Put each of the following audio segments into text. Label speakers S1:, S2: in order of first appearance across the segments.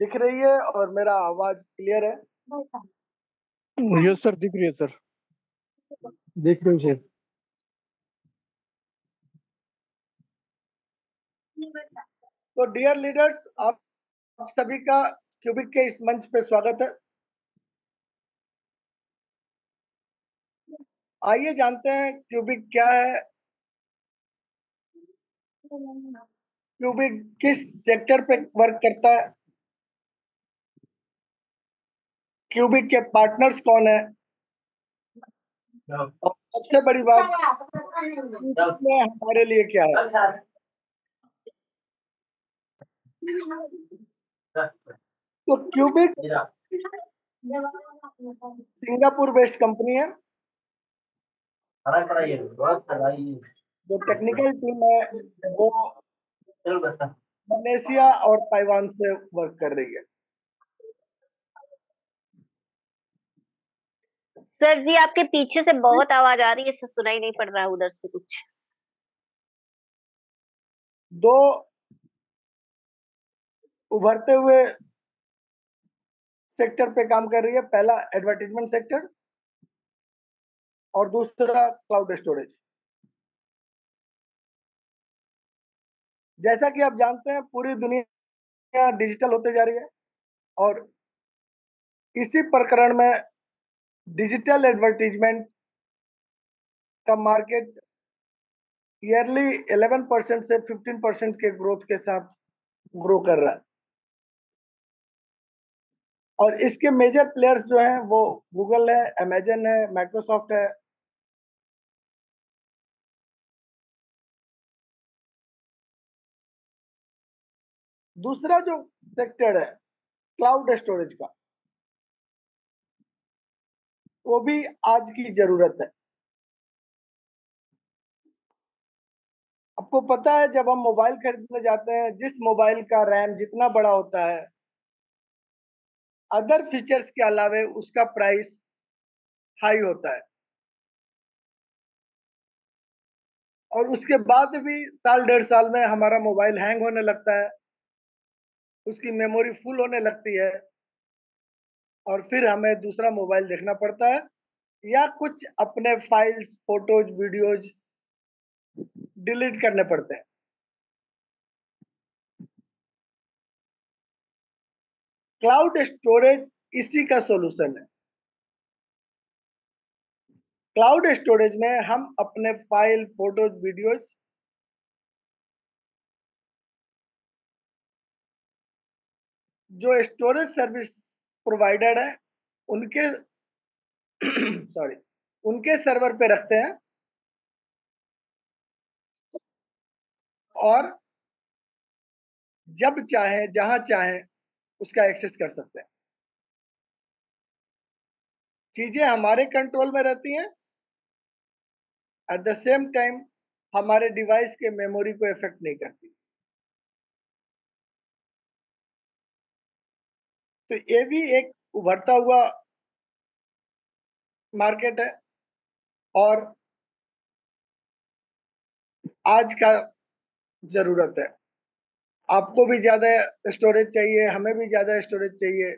S1: दिख रही है और मेरा आवाज क्लियर है?
S2: यस सर, दिख रही है सर। देख रहे हो सर।
S1: तो डियर लीडर्स, आप सभी का क्यूबिक के इस मंच पे स्वागत है। आइए जानते हैं क्यूबिक क्या है, क्यूबिक किस सेक्टर पे वर्क करता है, क्यूबिक के पार्टनर्स कौन है, और सबसे बड़ी बात, क्यूबिक में हमारे लिए क्या है। तो क्यूबिक सिंगापुर बेस्ड कंपनी है। जो टेक्निकल टीम है वो मलेशिया और ताइवान से वर्क कर रही है।
S3: सर जी, आपके पीछे से बहुत आवाज आ रही है, सुनाई नहीं पड़ रहा है उधर से कुछ।
S1: दो उभरते हुए सेक्टर पे काम कर रही है। पहला एडवर्टाइजमेंट सेक्टर और दूसरा क्लाउड स्टोरेज। जैसा कि आप जानते हैं पूरी दुनिया डिजिटल होते जा रही है और इसी प्रकरण में डिजिटल एडवर्टीजमेंट का मार्केट ईयरली 11% से 15% के ग्रोथ के साथ ग्रो कर रहा है। और इसके मेजर प्लेयर्स जो हैं वो गूगल है, अमेजन है, माइक्रोसॉफ्ट है। दूसरा जो सेक्टर है क्लाउड स्टोरेज का, वो भी आज की जरूरत है। आपको पता है जब हम मोबाइल खरीदने जाते हैं, जिस मोबाइल का रैम जितना बड़ा होता है, अदर फीचर्स के अलावे उसका प्राइस हाई होता है। और उसके बाद भी साल डेढ़ साल में हमारा मोबाइल हैंग होने लगता है, उसकी मेमोरी फुल होने लगती है और फिर हमें दूसरा मोबाइल देखना पड़ता है या कुछ अपने फाइल्स, फोटोज, वीडियोज डिलीट करने पड़ते हैं। क्लाउड स्टोरेज इसी का सॉल्यूशन है। क्लाउड स्टोरेज में हम अपने फाइल, फोटोज, वीडियोज जो स्टोरेज सर्विस प्रोवाइडर है उनके सॉरी उनके सर्वर पे रखते हैं और जब चाहे जहां चाहे उसका एक्सेस कर सकते हैं। चीजें हमारे कंट्रोल में रहती हैं, एट द सेम टाइम हमारे डिवाइस के मेमोरी को इफेक्ट नहीं करती। तो ये भी एक उभरता हुआ मार्केट है और आज का जरूरत है। आपको भी ज्यादा स्टोरेज चाहिए, हमें भी ज्यादा स्टोरेज चाहिए।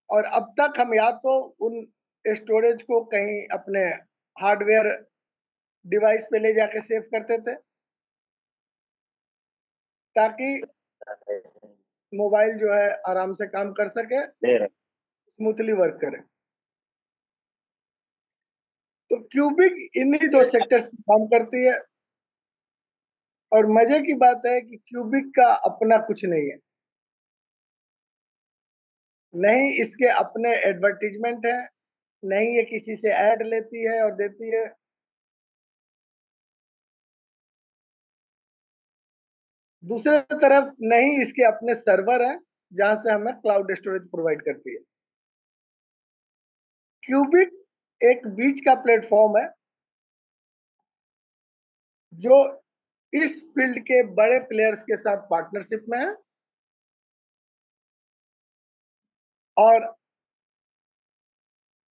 S1: और अब तक हम या तो उन स्टोरेज को कहीं अपने हार्डवेयर डिवाइस पे ले जाके सेव करते थे ताकि मोबाइल जो है आराम से काम कर सके, स्मूथली वर्क करे। तो क्यूबिक इन्हीं दो सेक्टर्स पे काम करती है। और मजे की बात है कि क्यूबिक का अपना कुछ नहीं है, नहीं इसके अपने एडवर्टीजमेंट है, नहीं ये किसी से ऐड लेती है और देती है। दूसरे तरफ नहीं इसके अपने सर्वर हैं जहां से हमें क्लाउड स्टोरेज प्रोवाइड करती है। क्यूबिक एक बीच का प्लेटफॉर्म है जो इस फील्ड के बड़े प्लेयर्स के साथ पार्टनरशिप में है और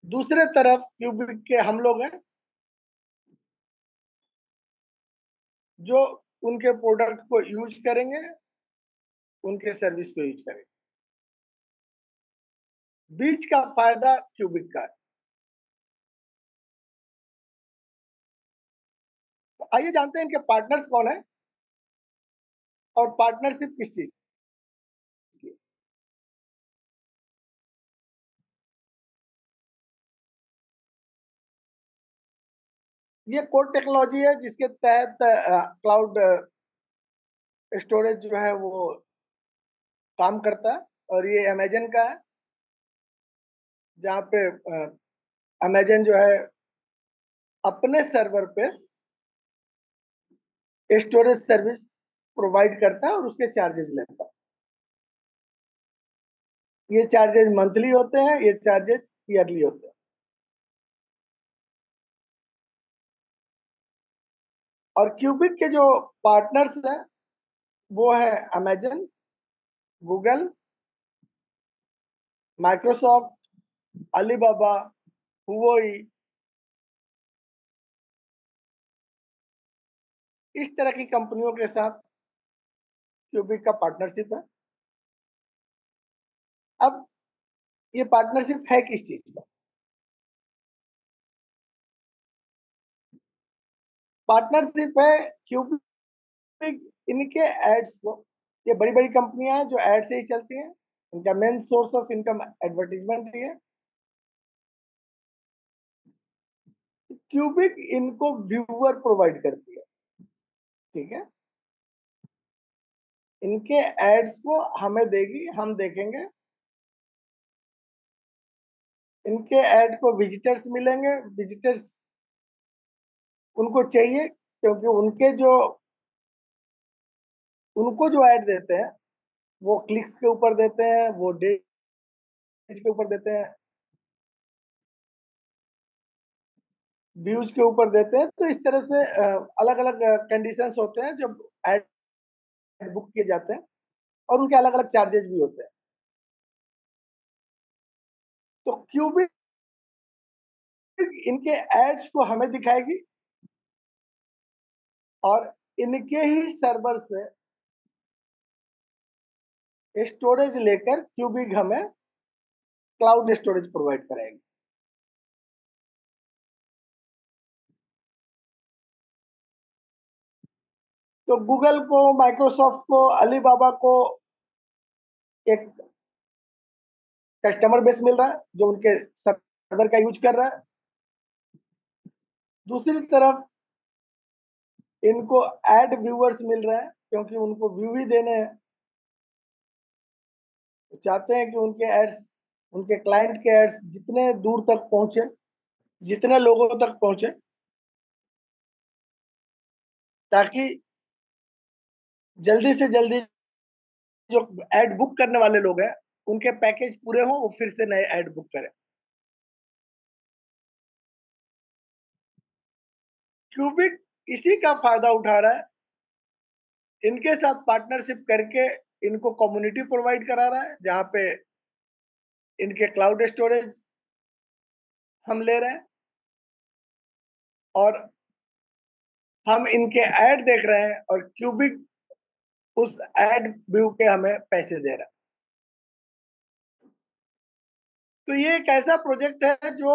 S1: दूसरे तरफ क्यूबिक के हम लोग हैं जो उनके प्रोडक्ट को यूज करेंगे, उनके सर्विस को यूज करेंगे। बीच का फायदा क्यूबिक का है। तो आइए जानते हैं इनके पार्टनर्स कौन है और पार्टनरशिप किस चीज की है। ये कोर टेक्नोलॉजी है जिसके तहत क्लाउड स्टोरेज जो है वो काम करता है, और ये अमेजन का है, जहाँ पे अमेजन जो है अपने सर्वर पे स्टोरेज सर्विस प्रोवाइड करता है और उसके चार्जेस लेता है। ये चार्जेस मंथली होते हैं, ये चार्जेस ईयरली होते हैं। और क्यूबिक के जो पार्टनर्स हैं वो है अमेजन, गूगल, माइक्रोसॉफ्ट, अलीबाबा, हुवोई, इस तरह की कंपनियों के साथ क्यूबिक का पार्टनरशिप है। अब ये पार्टनरशिप है किस चीज का? पार्टनरशिप है क्यूबिक इनके एड्स को, ये बड़ी बड़ी कंपनियां हैं जो एड से ही चलती हैं, इनका main source of income advertisement ही है। क्यूबिक इनको व्यूअर प्रोवाइड करती है, ठीक है। इनके एड्स को हमें देगी, हम देखेंगे। इनके ऐड को विजिटर्स मिलेंगे, विजिटर्स उनको चाहिए क्योंकि उनको जो ऐड देते हैं वो क्लिक्स के ऊपर देते हैं, वो डेज के ऊपर देते हैं, व्यूज के ऊपर देते हैं। तो इस तरह से अलग अलग कंडीशंस होते हैं जब ऐड बुक किए जाते हैं, और उनके अलग अलग चार्जेस भी होते हैं। तो क्यूबिक इनके एड्स को हमें दिखाएगी और इनके ही सर्वर से स्टोरेज लेकर क्यूबिक हमें क्लाउड स्टोरेज प्रोवाइड कराएगी। तो गूगल को, माइक्रोसॉफ्ट को, अलीबाबा को एक कस्टमर बेस मिल रहा है जो उनके सर्वर का यूज कर रहा है। दूसरी तरफ इनको एड व्यूअर्स मिल रहे हैं क्योंकि उनको व्यू ही देने हैं। चाहते हैं कि उनके एड्स, उनके क्लाइंट के एड्स जितने दूर तक पहुंचे, जितने लोगों तक पहुंचे, ताकि जल्दी से जल्दी जो एड बुक करने वाले लोग हैं उनके पैकेज पूरे हों, वो फिर से नए एड बुक करें। क्यूबिक इसी का फायदा उठा रहा है, इनके साथ पार्टनरशिप करके इनको कम्युनिटी प्रोवाइड करा रहा है जहां पे इनके क्लाउड स्टोरेज हम ले रहे हैं और हम इनके ऐड देख रहे हैं, और क्यूबिक उस ऐड व्यू के हमें पैसे दे रहा है। तो ये एक ऐसा प्रोजेक्ट है जो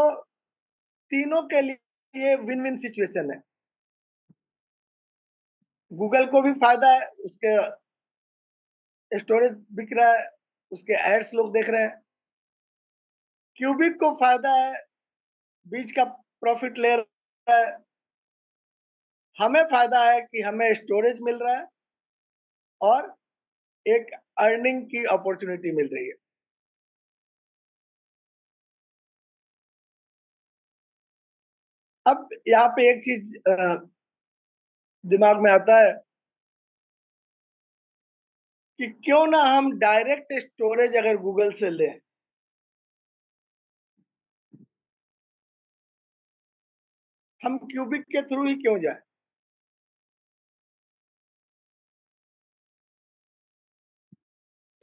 S1: तीनों के लिए विन विन सिचुएशन है। गूगल को भी फायदा है, उसके स्टोरेज बिक रहा है, उसके एड्स लोग देख रहे हैं। क्यूबिक को फायदा है, बीच का प्रॉफिट ले रहा है। हमें फायदा है कि हमें स्टोरेज मिल रहा है और एक अर्निंग की अपॉर्चुनिटी मिल रही है। अब यहाँ पे एक चीज दिमाग में आता है कि क्यों ना हम डायरेक्ट स्टोरेज अगर गूगल से लें, हम क्यूबिक के थ्रू ही क्यों जाए।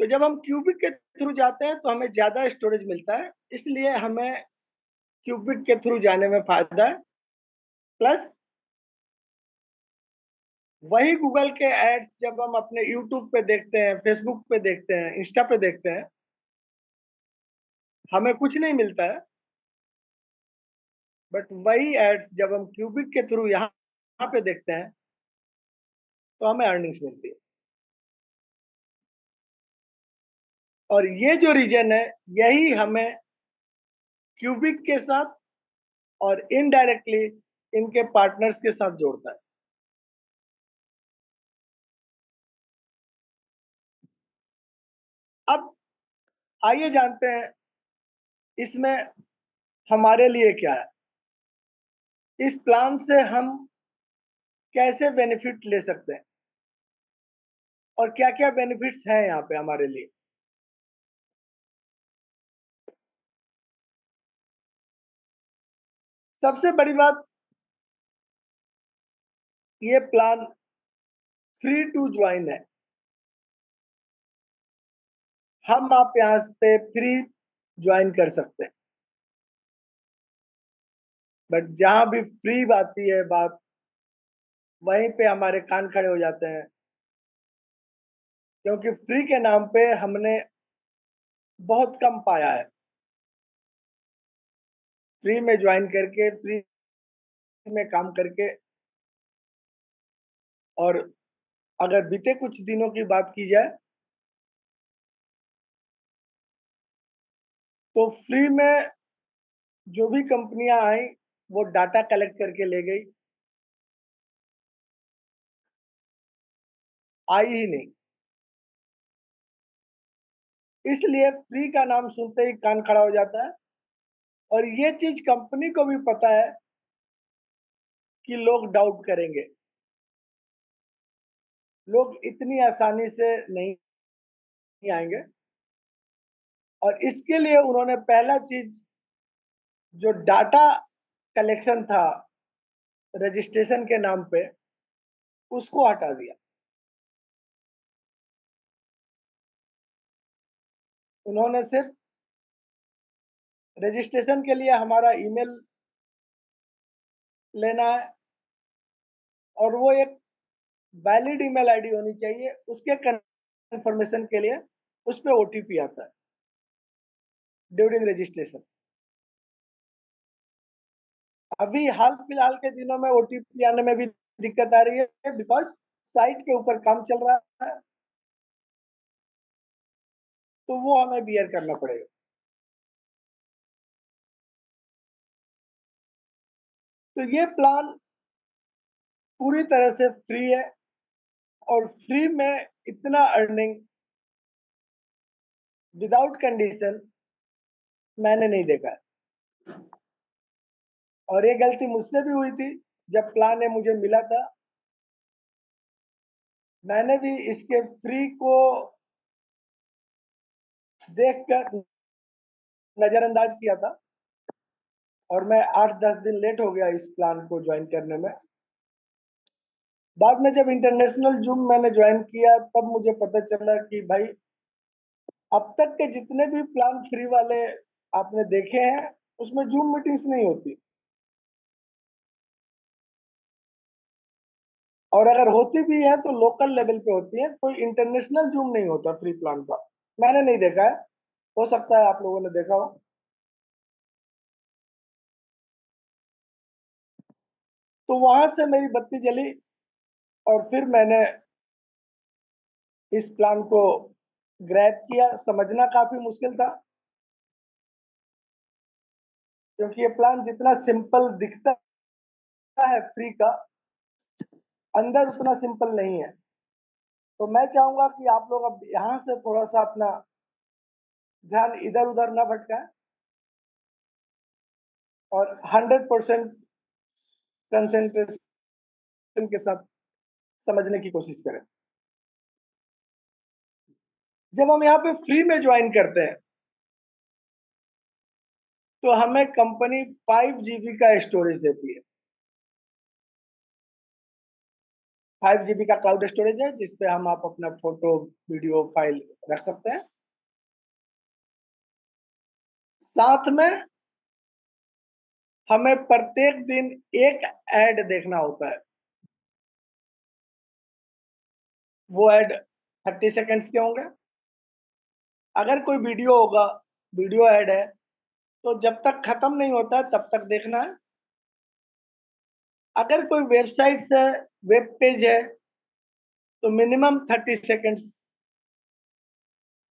S1: तो जब हम क्यूबिक के थ्रू जाते हैं तो हमें ज्यादा स्टोरेज मिलता है, इसलिए हमें क्यूबिक के थ्रू जाने में फायदा है। प्लस, वही गूगल के एड्स जब हम अपने यूट्यूब पे देखते हैं, फेसबुक पे देखते हैं, इंस्टा पे देखते हैं, हमें कुछ नहीं मिलता है। बट वही एड्स जब हम क्यूबिक के थ्रू यहाँ पे देखते हैं तो हमें अर्निंग्स मिलती है। और ये जो रीजन है, यही हमें क्यूबिक के साथ और इनडायरेक्टली इनके पार्टनर्स के साथ जोड़ता है। अब आइए जानते हैं इसमें हमारे लिए क्या है, इस प्लान से हम कैसे बेनिफिट ले सकते हैं और क्या क्या बेनिफिट्स हैं यहाँ पे हमारे लिए। सबसे बड़ी बात, ये प्लान फ्री टू ज्वाइन है। हम आप यहाँ पे फ्री ज्वाइन कर सकते हैं। बट जहां भी फ्री आती है बात, वहीं पे हमारे कान खड़े हो जाते हैं, क्योंकि फ्री के नाम पे हमने बहुत कम पाया है। फ्री में ज्वाइन करके, फ्री में काम करके, और अगर बीते कुछ दिनों की बात की जाए तो फ्री में जो भी कंपनियां आई वो डाटा कलेक्ट करके ले गई, आई ही नहीं। इसलिए फ्री का नाम सुनते ही कान खड़ा हो जाता है। और ये चीज कंपनी को भी पता है कि लोग डाउट करेंगे, लोग इतनी आसानी से नहीं आएंगे। और इसके लिए उन्होंने पहला चीज, जो डाटा कलेक्शन था रजिस्ट्रेशन के नाम पे, उसको हटा दिया। उन्होंने सिर्फ रजिस्ट्रेशन के लिए हमारा ईमेल लेना है, और वो एक वैलिड ईमेल आईडी होनी चाहिए। उसके कंफर्मेशन के लिए उस पर ओटीपी आता है ड्यूरिंग रजिस्ट्रेशन। अभी हाल फिलहाल के दिनों में ओटीपी आने में भी दिक्कत आ रही है, बिकॉज साइट के ऊपर काम चल रहा है, तो वो हमें बियर करना पड़ेगा। तो ये प्लान पूरी तरह से फ्री है, और फ्री में इतना अर्निंग विदाउट कंडीशन मैंने नहीं देखा है। और ये गलती मुझसे भी हुई थी। जब प्लान ये मुझे मिला था, मैंने भी इसके फ्री को देखकर नजरअंदाज किया था, और मैं 8-10 दिन लेट हो गया इस प्लान को ज्वाइन करने में। बाद में जब इंटरनेशनल जूम मैंने ज्वाइन किया, तब मुझे पता चला कि भाई, अब तक के जितने भी प्लान फ्री वाले आपने देखे हैं, उसमें जूम मीटिंग्स नहीं होती। और अगर होती भी है तो लोकल लेवल पे होती है, कोई इंटरनेशनल जूम नहीं होता फ्री प्लान का। मैंने नहीं देखा है, हो सकता है आप लोगों ने देखा हो। तो वहां से मेरी बत्ती जली, और फिर मैंने इस प्लान को ग्रैब किया। समझना काफी मुश्किल था, क्योंकि ये प्लान जितना सिंपल दिखता है फ्री का, अंदर उतना सिंपल नहीं है। तो मैं चाहूंगा कि आप लोग अब यहाँ से थोड़ा सा अपना ध्यान इधर उधर न भटकाएं, और 100% कंसेंट्रेशन के साथ समझने की कोशिश करें। जब हम यहाँ पे फ्री में ज्वाइन करते हैं, तो हमें कंपनी 5 GB का स्टोरेज देती है। 5 GB का क्लाउड स्टोरेज है, जिसपे हम आप अपना फोटो, वीडियो फाइल रख सकते हैं। साथ में हमें प्रत्येक दिन एक ऐड देखना होता है। वो ऐड 30 सेकंड्स के होंगे। अगर कोई वीडियो होगा, वीडियो ऐड है, तो जब तक खत्म नहीं होता है तब तक देखना है। अगर कोई वेबसाइट है, वेब पेज है, तो मिनिमम 30 सेकंड्स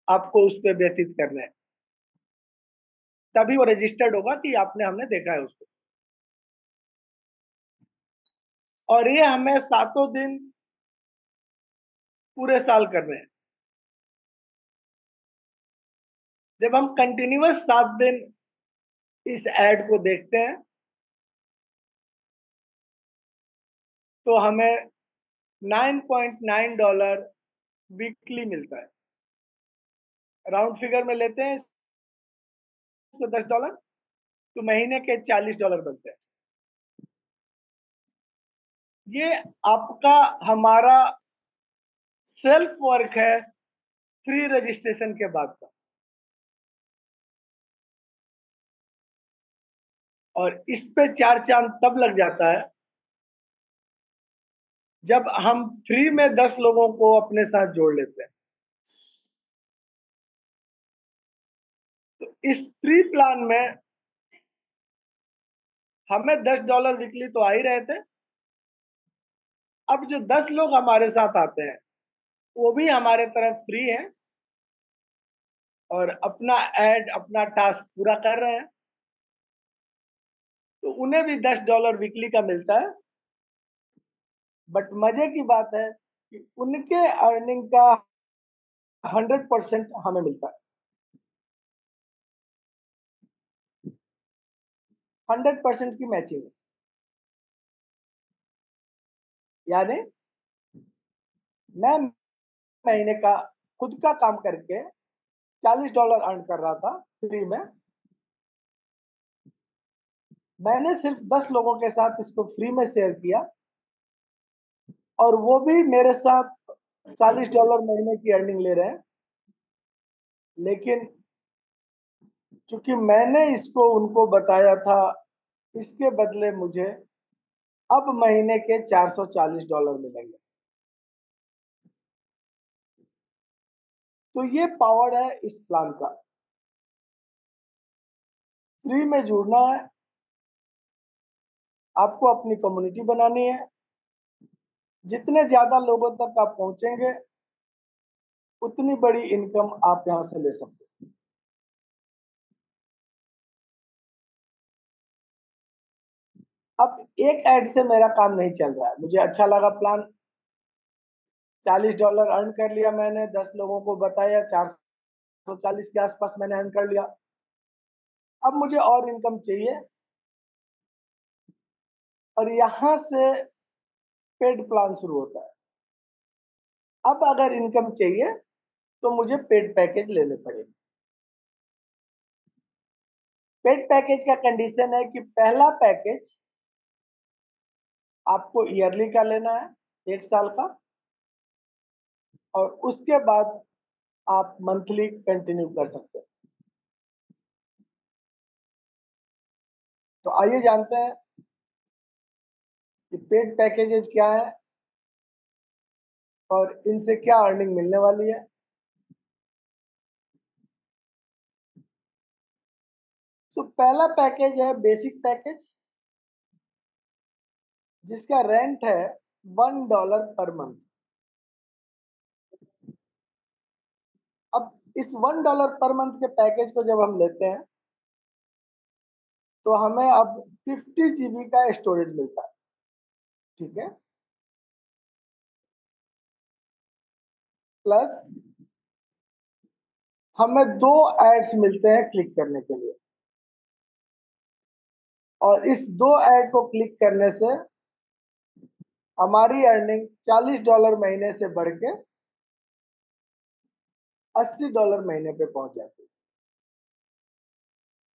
S1: आपको उस पर व्यतीत करने हैं, तभी वो रजिस्टर्ड होगा कि आपने हमने देखा है उसको। और ये हमें 7 दिन पूरे साल करने हैं। जब हम कंटिन्यूअस 7 दिन इस ऐड को देखते हैं तो हमें $9.9 वीकली मिलता है। राउंड फिगर में लेते हैं इसको $10, तो महीने के $40 बनते हैं। ये आपका हमारा सेल्फ वर्क है फ्री रजिस्ट्रेशन के बाद का। और इस पे 4 चांद तब लग जाता है जब हम फ्री में 10 लोगों को अपने साथ जोड़ लेते हैं। तो इस फ्री प्लान में हमें $10 वीकली तो आ ही रहे थे। अब जो 10 लोग हमारे साथ आते हैं वो भी हमारे तरफ फ्री है और अपना ऐड, अपना टास्क पूरा कर रहे हैं, तो उन्हें भी $10 वीकली का मिलता है। बट मजे की बात है कि उनके अर्निंग का 100% हमें मिलता है। 100% की मैचिंग, यानी मैं महीने का खुद का काम करके $40 अर्न कर रहा था फ्री में। मैंने सिर्फ 10 लोगों के साथ इसको फ्री में शेयर किया और वो भी मेरे साथ $40 महीने की अर्निंग ले रहे हैं। लेकिन क्योंकि मैंने इसको उनको बताया था, इसके बदले मुझे अब महीने के $440 मिलेंगे। तो ये पावर है इस प्लान का। फ्री में जुड़ना है, आपको अपनी कम्युनिटी बनानी है। जितने ज्यादा लोगों तक आप पहुंचेंगे उतनी बड़ी इनकम आप यहां से ले सकते हैं। अब एक ऐड से मेरा काम नहीं चल रहा है। मुझे अच्छा लगा प्लान, $40 अर्न कर लिया मैंने, 10 लोगों को बताया, 440 के आसपास मैंने अर्न कर लिया। अब मुझे और इनकम चाहिए और यहां से पेड प्लान शुरू होता है। अब अगर इनकम चाहिए तो मुझे पेड पैकेज लेने पड़ेंगे। पेड पैकेज का कंडीशन है कि पहला पैकेज आपको ईयरली का लेना है, 1 साल का, और उसके बाद आप मंथली कंटिन्यू कर सकते हैं। तो आइए जानते हैं कि पेड पैकेजेज क्या है और इनसे क्या अर्निंग मिलने वाली है। तो पहला पैकेज है बेसिक पैकेज, जिसका रेंट है $1 पर मंथ। अब इस $1 पर मंथ के पैकेज को जब हम लेते हैं तो हमें अब 50 GB का स्टोरेज मिलता है। ठीक है, प्लस हमें 2 एड्स मिलते हैं क्लिक करने के लिए, और इस 2 ऐड को क्लिक करने से हमारी अर्निंग $40 महीने से बढ़ के $80 महीने पे पहुंच जाती है।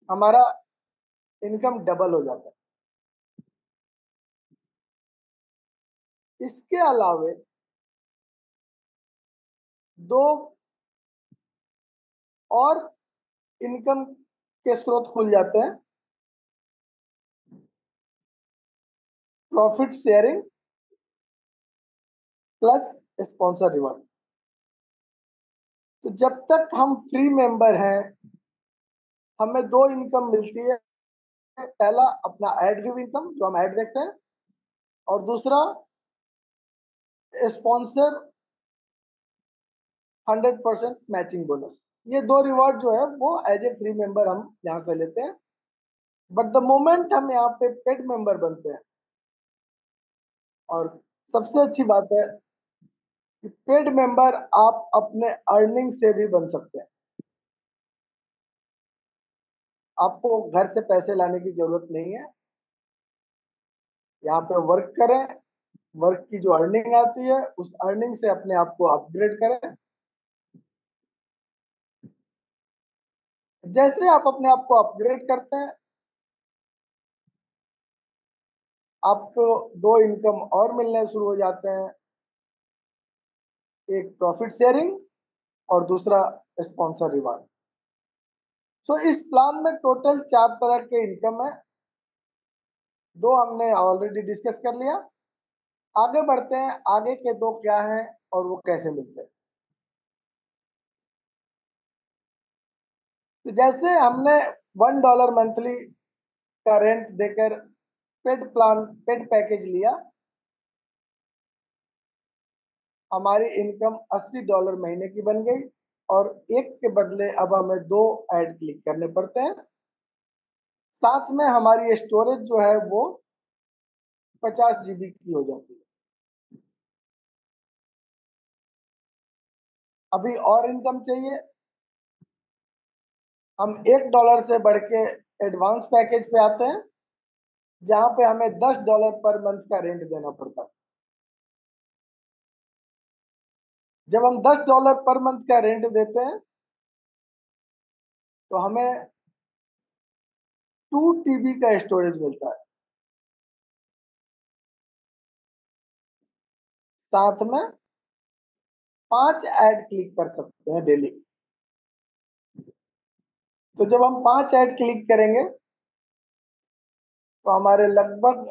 S1: हमारा इनकम डबल हो जाता है। इसके अलावे 2 और इनकम के स्रोत खुल जाते हैं, profit sharing plus sponsor reward. तो जब तक हम फ्री मेंबर हैं, हमें दो इनकम मिलती है। पहला अपना एड व्यू इनकम, जो हम ऐड देखते हैं, और दूसरा स्पॉन्सर 100% मैचिंग बोनस। ये दो रिवॉर्ड जो है वो एज ए फ्री मेंबर हम यहाँ से लेते हैं। बट द मोमेंट हम यहाँ पे पेड मेंबर बनते हैं, और सबसे अच्छी बात है कि पेड मेंबर आप अपने अर्निंग से भी बन सकते हैं। आपको घर से पैसे लाने की जरूरत नहीं है। यहाँ पे वर्क करें, वर्क की जो अर्निंग आती है उस अर्निंग से अपने आप को अपग्रेड करें। जैसे आप अपने आप को अपग्रेड करते हैं, आपको दो इनकम और मिलने शुरू हो जाते हैं। एक प्रॉफिट शेयरिंग और दूसरा स्पॉन्सर रिवार्ड। तो इस प्लान में टोटल 4 तरह के इनकम है। दो हमने ऑलरेडी डिस्कस कर लिया। आगे बढ़ते हैं, आगे के दो क्या हैं और वो कैसे मिलते हैं। तो जैसे हमने $1 मंथली का रेंट देकर पेड पैकेज लिया, हमारी इनकम $80 महीने की बन गई, और एक के बदले अब हमें दो ऐड क्लिक करने पड़ते हैं। साथ में हमारी स्टोरेज जो है वो 50 GB की हो जाती है। अभी और इनकम चाहिए, हम $1 से बढ़ के एडवांस पैकेज पे आते हैं, जहां पे हमें $10 पर मंथ का रेंट देना पड़ता है। जब हम $10 पर मंथ का रेंट देते हैं तो हमें 2 TB का स्टोरेज मिलता है। साथ में 5 ऐड क्लिक कर सकते हैं डेली। तो जब हम 5 ऐड क्लिक करेंगे तो हमारे लगभग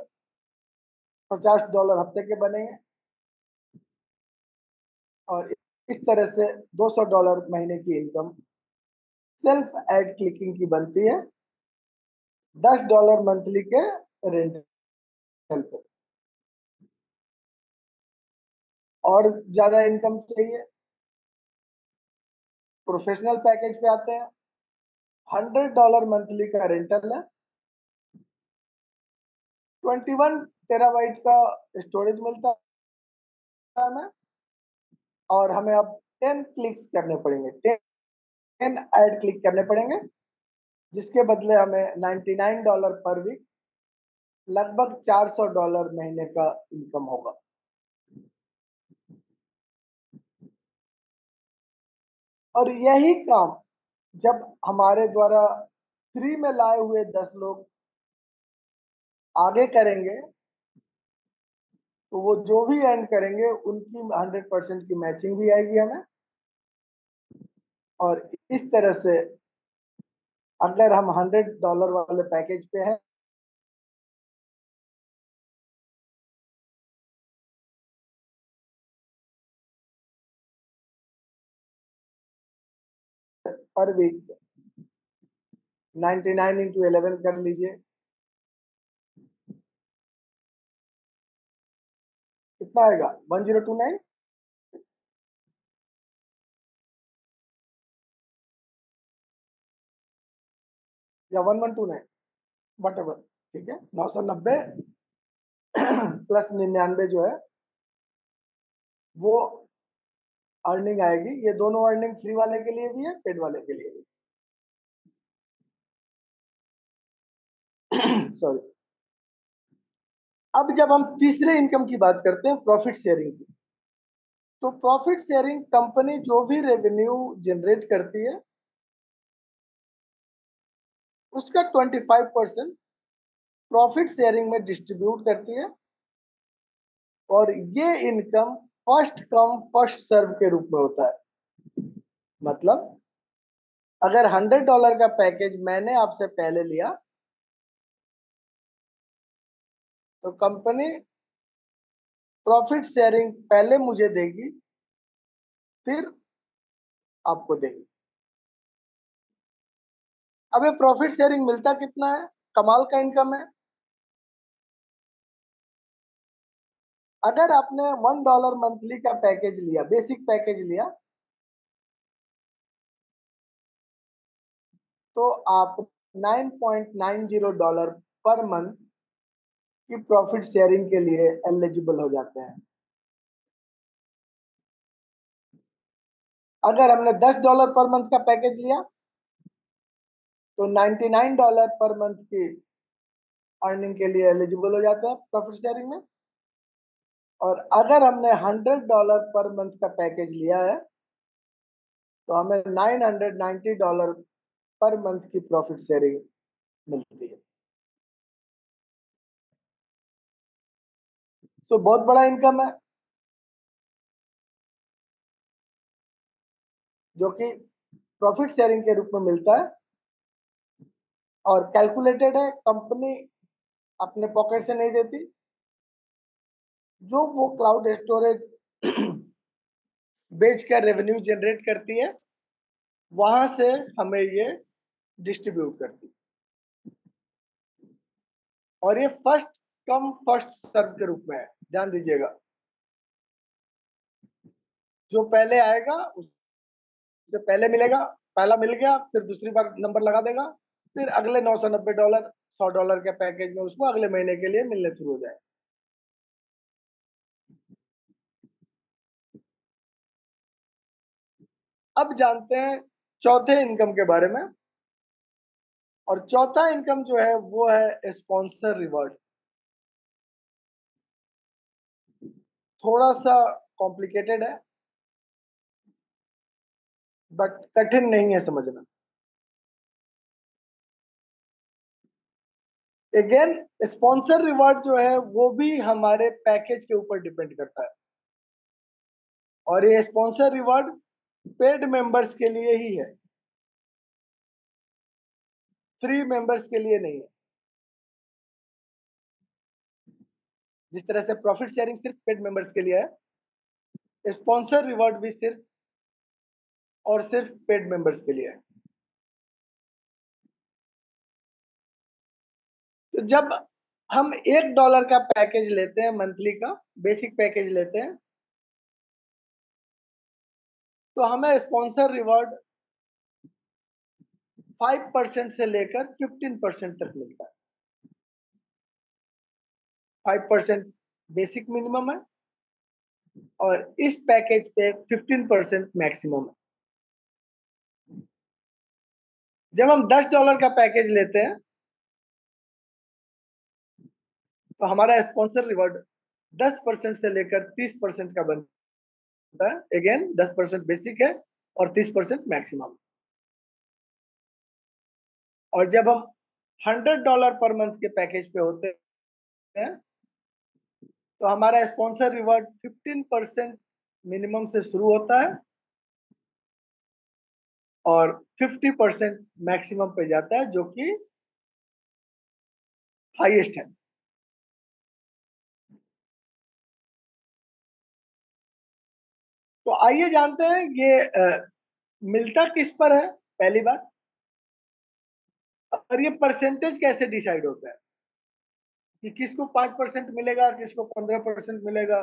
S1: $50 हफ्ते के बनेंगे, और इस तरह से $200 महीने की इनकम सेल्फ ऐड क्लिकिंग की बनती है, $10 मंथली के रेंट पे। और ज्यादा इनकम चाहिए, प्रोफेशनल पैकेज पे आते हैं। $100 मंथली का रेंटल है, 21 TB का स्टोरेज मिलता है हमें, और हमें अब 10 क्लिक्स करने पड़ेंगे, 10 ऐड क्लिक करने पड़ेंगे, जिसके बदले हमें $99 पर वीक, लगभग $400 महीने का इनकम होगा। और यही काम जब हमारे द्वारा फ्री में लाए हुए 10 लोग आगे करेंगे, तो वो जो भी अर्न करेंगे उनकी 100% की मैचिंग भी आएगी हमें। और इस तरह से अगर हम $100 वाले पैकेज पे हैं, पर वीक 99 इंटू 11 कर लीजिए, कितना आएगा? 1029 या 1129, वट एवर। ठीक है, 990 प्लस 99 जो है वो अर्निंग आएगी। ये दोनों अर्निंग फ्री वाले के लिए भी है, पेड वाले के लिए भी। सॉरी। अब जब हम तीसरे इनकम की बात करते हैं, प्रॉफिट शेयरिंग की, तो प्रॉफिट शेयरिंग कंपनी जो भी रेवेन्यू जनरेट करती है उसका 25% प्रॉफिट शेयरिंग में डिस्ट्रीब्यूट करती है, और ये income first come first serve के रूप में होता है। मतलब अगर $100 का पैकेज मैंने आपसे पहले लिया, तो कंपनी प्रॉफिट शेयरिंग पहले मुझे देगी, फिर आपको देगी। अब ये प्रॉफिट शेयरिंग मिलता कितना है, कमाल का इनकम है। अगर आपने $1 मंथली का पैकेज लिया, बेसिक पैकेज लिया, तो आप $9.90 पर मंथ की प्रॉफिट शेयरिंग के लिए एलिजिबल हो जाते हैं। अगर हमने $10 पर मंथ का पैकेज लिया, तो $99 पर मंथ की अर्निंग के लिए एलिजिबल हो जाते हैं प्रॉफिट शेयरिंग में। और अगर हमने $100 पर मंथ का पैकेज लिया है, तो हमें $990 पर मंथ की प्रॉफिट शेयरिंग मिलती है। तो बहुत बड़ा इनकम है, जो कि प्रॉफिट शेयरिंग के रूप में मिलता है और कैलकुलेटेड है। कंपनी अपने पॉकेट से नहीं देती, जो वो क्लाउड स्टोरेज बेचकर रेवेन्यू जनरेट करती है, वहां से हमें ये डिस्ट्रीब्यूट करती है। और ये फर्स्ट कम फर्स्ट सर्व के रूप में है, ध्यान दीजिएगा। जो पहले आएगा उससे पहले मिलेगा, पहला मिल गया, फिर दूसरी बार नंबर लगा देगा, फिर अगले $990 $100 के पैकेज में उसको अगले महीने के लिए मिलने शुरू हो जाए। अब जानते हैं चौथे इनकम के बारे में। और चौथा इनकम जो है वो है स्पॉन्सर रिवॉर्ड। थोड़ा सा कॉम्प्लिकेटेड है, बट कठिन नहीं है समझना। अगेन, स्पॉन्सर रिवॉर्ड जो है वो भी हमारे पैकेज के ऊपर डिपेंड करता है। और ये स्पॉन्सर रिवॉर्ड पेड मेंबर्स के लिए ही है, फ्री मेंबर्स के लिए नहीं है। जिस तरह से प्रॉफिट शेयरिंग सिर्फ पेड मेंबर्स के लिए है, स्पॉन्सर रिवॉर्ड भी सिर्फ और सिर्फ पेड मेंबर्स के लिए है। तो जब हम $1 का पैकेज लेते हैं, मंथली का बेसिक पैकेज लेते हैं, तो हमें स्पॉन्सर रिवॉर्ड 5% से लेकर 15% तक मिलता है। 5% बेसिक मिनिमम है और इस पैकेज पे 15% मैक्सिमम है। जब हम $10 का पैकेज लेते हैं, तो हमारा स्पॉन्सर रिवॉर्ड 10% से लेकर 30% का बनता है। अगेन 10% बेसिक है और 30% मैक्सिमम। और जब हम $100 पर मंथ के पैकेज पे होते हैं, तो हमारा स्पॉन्सर रिवॉर्ड 15% मिनिमम से शुरू होता है और 50% मैक्सिमम पे जाता है, जो कि हाईएस्ट है। तो आइए जानते हैं ये मिलता किस पर है, पहली बात। और ये परसेंटेज कैसे डिसाइड होता है कि किसको 5% मिलेगा, किसको 15% मिलेगा,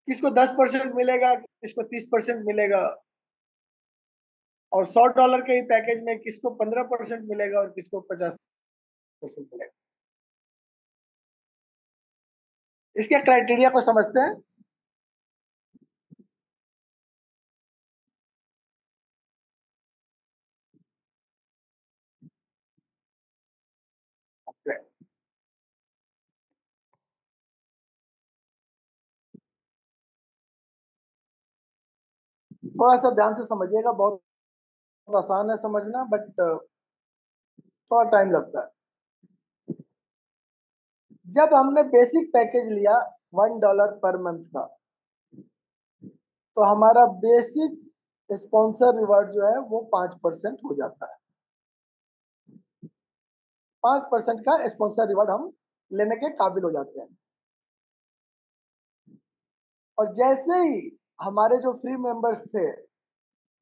S1: किसको 10% मिलेगा, किसको 30% मिलेगा। और $100 के ही पैकेज में किसको 15% मिलेगा और किसको 50% मिलेगा। इसके क्राइटेरिया को समझते हैं। थोड़ा सा ध्यान से समझिएगा, बहुत आसान है समझना, बट थोड़ा टाइम लगता है। जब हमने बेसिक पैकेज लिया $1 पर मंथ का, तो हमारा बेसिक स्पॉन्सर रिवॉर्ड जो है वो 5% हो जाता है। 5% का स्पॉन्सर रिवॉर्ड हम लेने के काबिल हो जाते हैं। और जैसे ही हमारे जो फ्री मेंबर्स थे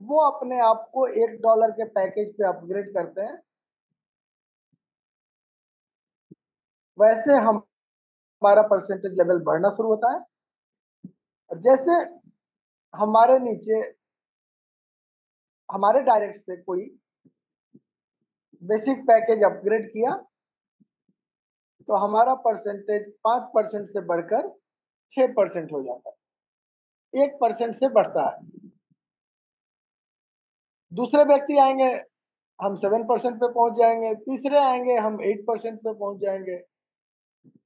S1: वो अपने आप को $1 के पैकेज पे अपग्रेड करते हैं, वैसे हमारा परसेंटेज लेवल बढ़ना शुरू होता है। और जैसे हमारे नीचे हमारे डायरेक्ट से कोई बेसिक पैकेज अपग्रेड किया तो हमारा परसेंटेज 5% से बढ़कर 6% हो जाता है, 1% से बढ़ता है। दूसरे व्यक्ति आएंगे, हम 7% पे पहुंच जाएंगे, तीसरे आएंगे हम 8% पे पहुंच जाएंगे,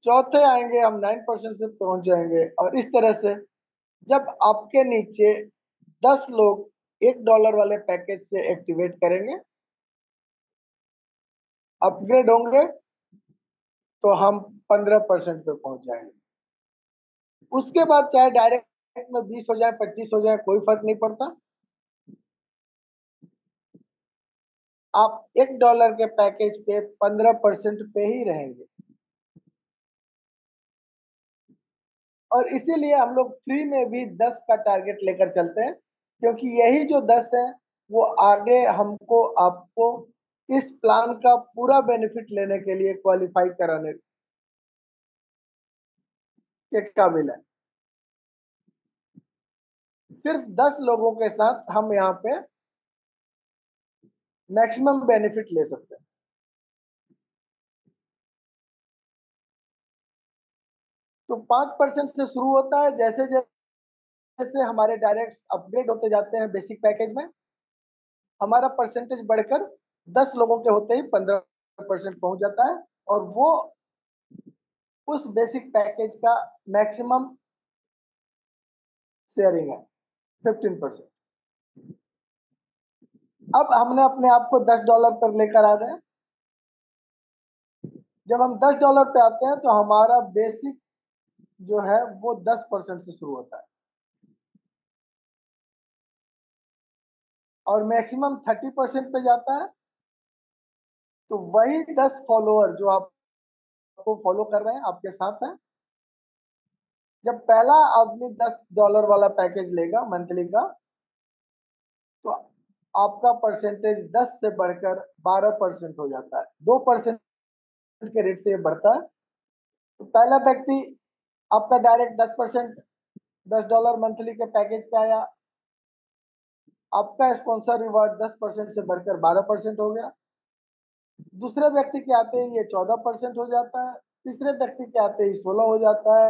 S1: चौथे आएंगे हम 9% से पहुंच जाएंगे। और इस तरह से जब आपके नीचे 10 लोग $1 वाले पैकेज से एक्टिवेट करेंगे, अपग्रेड होंगे, तो हम 15% पे पहुंच जाएंगे। उसके बाद चाहे डायरेक्ट में 20 हो जाए, 25 हो जाए, कोई फर्क नहीं पड़ता। आप $1 के पैकेज पे 15% पे ही रहेंगे। और इसीलिए हम लोग फ्री में भी 10 का टारगेट लेकर चलते हैं, क्योंकि यही जो 10 है वो आगे हमको आपको इस प्लान का पूरा बेनिफिट लेने के लिए क्वालिफाई कराने के काबिल है। सिर्फ 10 लोगों के साथ हम यहाँ पे मैक्सिमम बेनिफिट ले सकते हैं। तो 5% से शुरू होता है। जैसे जैसे हमारे डायरेक्ट अपग्रेड होते जाते हैं बेसिक पैकेज में, हमारा परसेंटेज बढ़कर 10 लोगों के होते ही 15% पहुंच जाता है, और वो उस बेसिक पैकेज का मैक्सिमम शेयरिंग है 15%। अब हमने अपने आप को $10 पर लेकर आ गए। जब हम $10 पे आते हैं तो हमारा बेसिक जो है वो 10% से शुरू होता है, और मैक्सिमम 30% पे जाता है। तो वही 10 फॉलोअर जो आपको फॉलो कर रहे हैं, आपके साथ हैं, जब पहला आदमी $10 वाला पैकेज लेगा मंथली का, तो आपका परसेंटेज 10 से बढ़कर 12% हो जाता है। 2% के रेट से ये बढ़ता है। तो पहला व्यक्ति आपका डायरेक्ट 10% $10 मंथली के पैकेज पे आया, आपका स्पॉन्सर रिवॉर्ड 10% से बढ़कर 12% हो गया। दूसरे व्यक्ति के आते ही ये 14% हो जाता है, तीसरे व्यक्ति के आते ही 16 हो जाता है,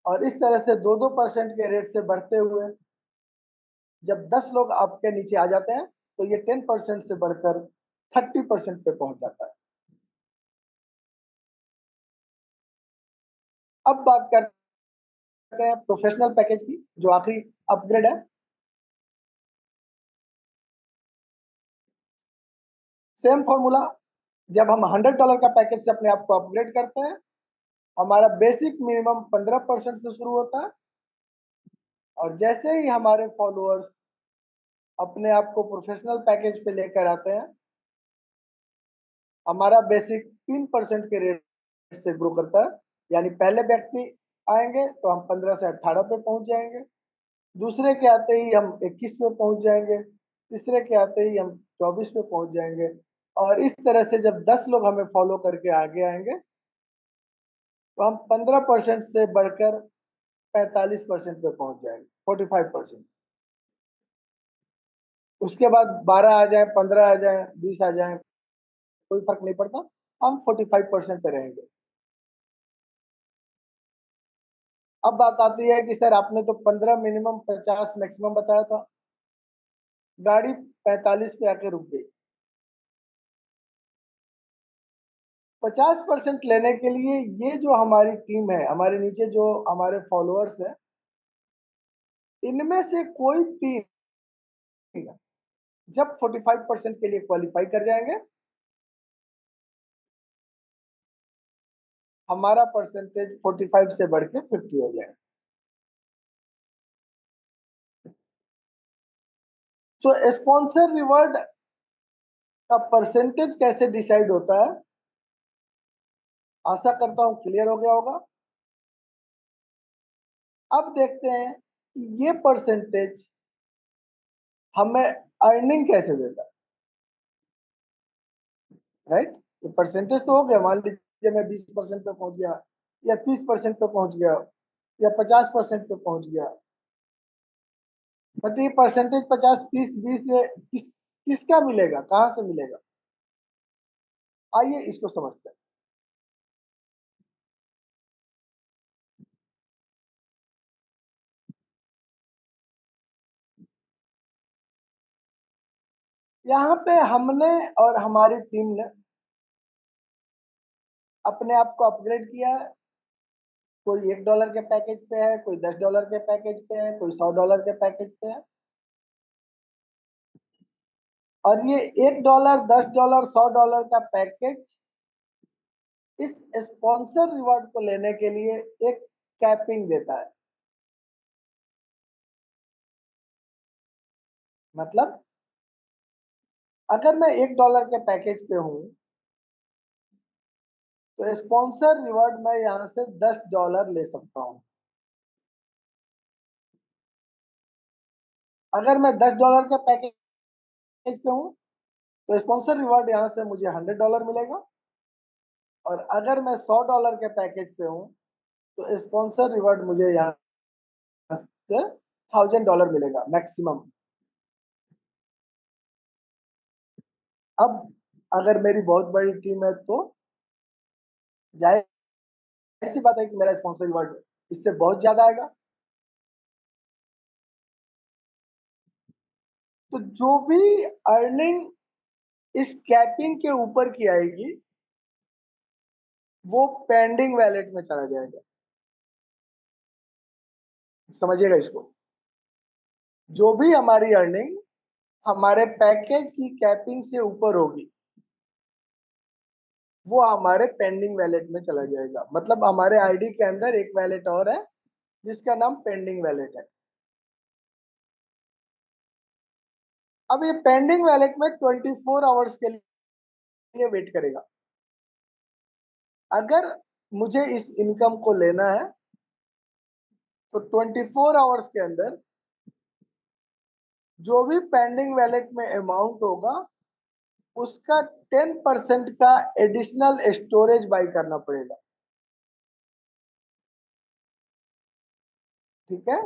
S1: और इस तरह से 2-2% के रेट से बढ़ते हुए जब 10 लोग आपके नीचे आ जाते हैं तो ये 10% से बढ़कर 30% पे पहुंच जाता है। अब बात करते हैं प्रोफेशनल पैकेज की, जो आखिरी अपग्रेड है। सेम फॉर्मूला, जब हम $100 का पैकेज से अपने आप को अपग्रेड करते हैं, हमारा बेसिक मिनिमम 15% से शुरू होता है, और जैसे ही हमारे फॉलोअर्स अपने आप को प्रोफेशनल पैकेज पे लेकर आते हैं, हमारा बेसिक 3% के रेट से ग्रो करता है। यानी पहले व्यक्ति आएंगे तो हम 15 से 18 पे पहुंच जाएंगे, दूसरे के आते ही हम 21 पे पहुंच जाएंगे, तीसरे के आते ही हम 24 पे पहुंच जाएंगे। और इस तरह से जब 10 लोग हमें फॉलो करके आगे आएंगे तो हम 15% से बढ़कर 45% पे पहुंच जाएंगे, 45%। उसके बाद 12 आ जाए, 15 आ जाए, 20 आ जाए, कोई फर्क नहीं पड़ता, हम 45% पे रहेंगे। अब बात आती है कि सर आपने तो 15 मिनिमम 50 मैक्सिमम बताया था, गाड़ी 45 पे आके रुक गई। 50% लेने के लिए ये जो हमारी टीम है, हमारे नीचे जो हमारे फॉलोअर्स हैं, इनमें से कोई तीन जब 45% के लिए क्वालिफाई कर जाएंगे, हमारा परसेंटेज 45 से बढ़ के 50 हो जाएगा। तो स्पॉन्सर रिवॉर्ड का परसेंटेज कैसे डिसाइड होता है, आशा करता हूं क्लियर हो गया होगा। अब देखते हैं कि ये परसेंटेज हमें अर्निंग कैसे देता है, राइट। तो परसेंटेज तो हो गया, मान लीजिए मैं 20% पे पहुंच गया, या 30% पे पहुंच गया, या 50% पे पहुंच गया। बट ये परसेंटेज 50, 30, 20 ये किसका मिलेगा, कहाँ से मिलेगा? आइए इसको समझते हैं। यहाँ पे हमने और हमारी टीम ने अपने आप को अपग्रेड किया है। कोई $1 के पैकेज पे है, कोई $10 के पैकेज पे है, कोई $100 के पैकेज पे है। और ये $1, $10, $100 का पैकेज इस स्पॉन्सर रिवॉर्ड को लेने के लिए एक कैपिंग देता है। मतलब अगर मैं $1 के पैकेज पे हूं तो स्पॉन्सर रिवॉर्ड मैं यहां से $10 ले सकता हूं। अगर मैं $10 के पैकेज पे हूं तो स्पॉन्सर रिवॉर्ड यहां से मुझे $100 मिलेगा। और अगर मैं $100 के पैकेज पे हूं तो स्पॉन्सर रिवॉर्ड मुझे यहाँ से $1000 मिलेगा मैक्सिमम। अब अगर मेरी बहुत बड़ी टीम है तो जाहिर सी बात है कि मेरा स्पॉन्सर रिवॉर्ड इससे बहुत ज्यादा आएगा। तो जो भी अर्निंग इस कैपिंग के ऊपर की आएगी वो पेंडिंग वैलेट में चला जाएगा। समझिएगा इसको। जो भी हमारी अर्निंग हमारे पैकेज की कैपिंग से ऊपर होगी वो हमारे पेंडिंग वैलेट में चला जाएगा। मतलब हमारे आईडी के अंदर एक वैलेट और है जिसका नाम पेंडिंग वैलेट है। अब ये पेंडिंग वैलेट में 24 आवर्स के लिए वेट करेगा। अगर मुझे इस इनकम को लेना है तो 24 आवर्स के अंदर जो भी पेंडिंग वैलेट में अमाउंट होगा उसका 10% का एडिशनल स्टोरेज बाई करना पड़ेगा। ठीक है।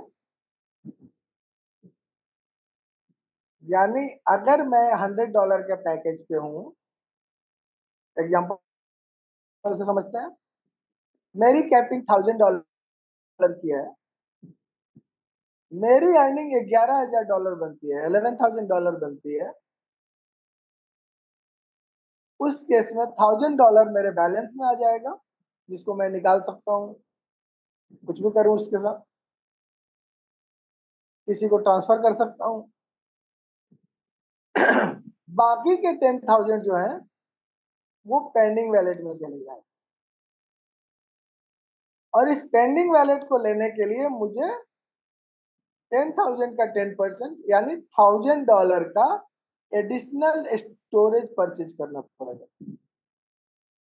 S1: यानी अगर मैं $100 के पैकेज पे हूं, एग्जांपल से समझते हैं, मेरी कैपिंग $1000 की है, मेरी अर्निंग $11,000 बनती है, $11,000 बनती है। उस केस में $1000 मेरे बैलेंस में आ जाएगा जिसको मैं निकाल सकता हूँ, कुछ भी करूँ उसके साथ, किसी को ट्रांसफर कर सकता हूँ। बाकी के 10,000 जो है वो पेंडिंग वैलेट में चले जाए। और इस पेंडिंग वैलेट को लेने के लिए मुझे 10,000 का 10% यानी $1,000 का एडिशनल स्टोरेज परचेज करना पड़ेगा।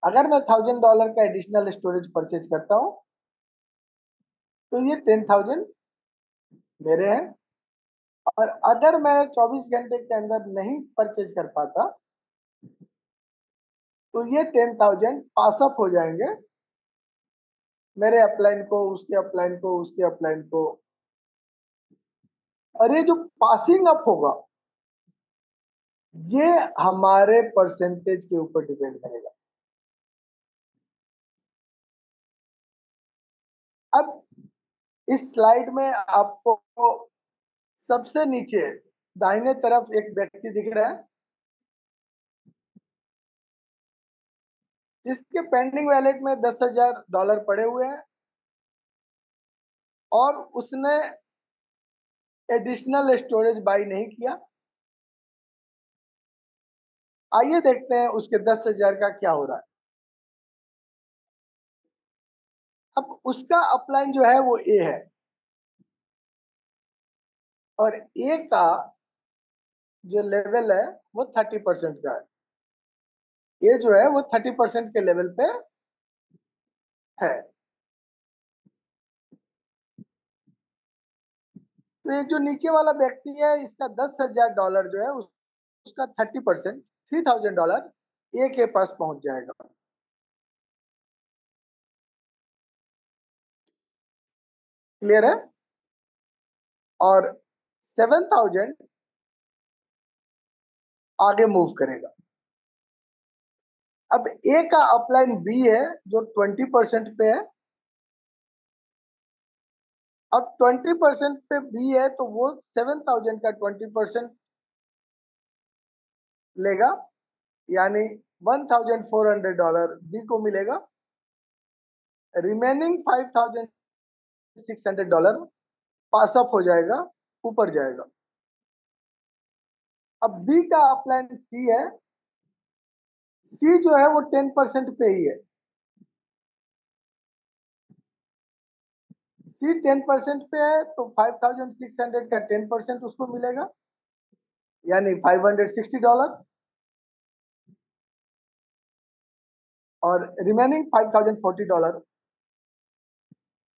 S1: अगर मैं $1,000 का एडिशनल स्टोरेज परचेज करता हूँ तो ये 10,000 मेरे हैं। और अगर मैं 24 घंटे के अंदर नहीं परचेज कर पाता तो ये 10,000 पास अप हो जाएंगे मेरे अपलाइन को, उसके अपलाइन को, उसके अपलाइन को। और ये जो पासिंग अप होगा ये हमारे परसेंटेज के ऊपर डिपेंड करेगा। अब इस स्लाइड में आपको सबसे नीचे दाहिने तरफ एक व्यक्ति दिख रहा है जिसके पेंडिंग वैलेट में $10,000 पड़े हुए हैं और उसने एडिशनल स्टोरेज बाई नहीं किया। आइए देखते हैं उसके 10,000 का क्या हो रहा है। अब उसका अपलाइन जो है वो ए है और ए का जो लेवल है वो 30% का है। ये जो है वो 30% के लेवल पे है। तो ये जो नीचे वाला व्यक्ति है, इसका $10,000 जो है उसका 30% $3,000 ए के पास पहुंच जाएगा। क्लियर है? और 7,000 आगे मूव करेगा। अब ए का अपलाइन बी है जो 20% पे है। अब 20% पे बी है तो वो 7,000 का 20% लेगा, यानी $1,400 बी को मिलेगा। रिमेनिंग $5,600 पास अप हो जाएगा, ऊपर जाएगा। अब बी का अपलाइन सी है। सी जो है वो 10% पे ही है। सी 10% पे है तो 5,600 का 10% उसको मिलेगा, यानी $560। और रिमेनिंग $5,040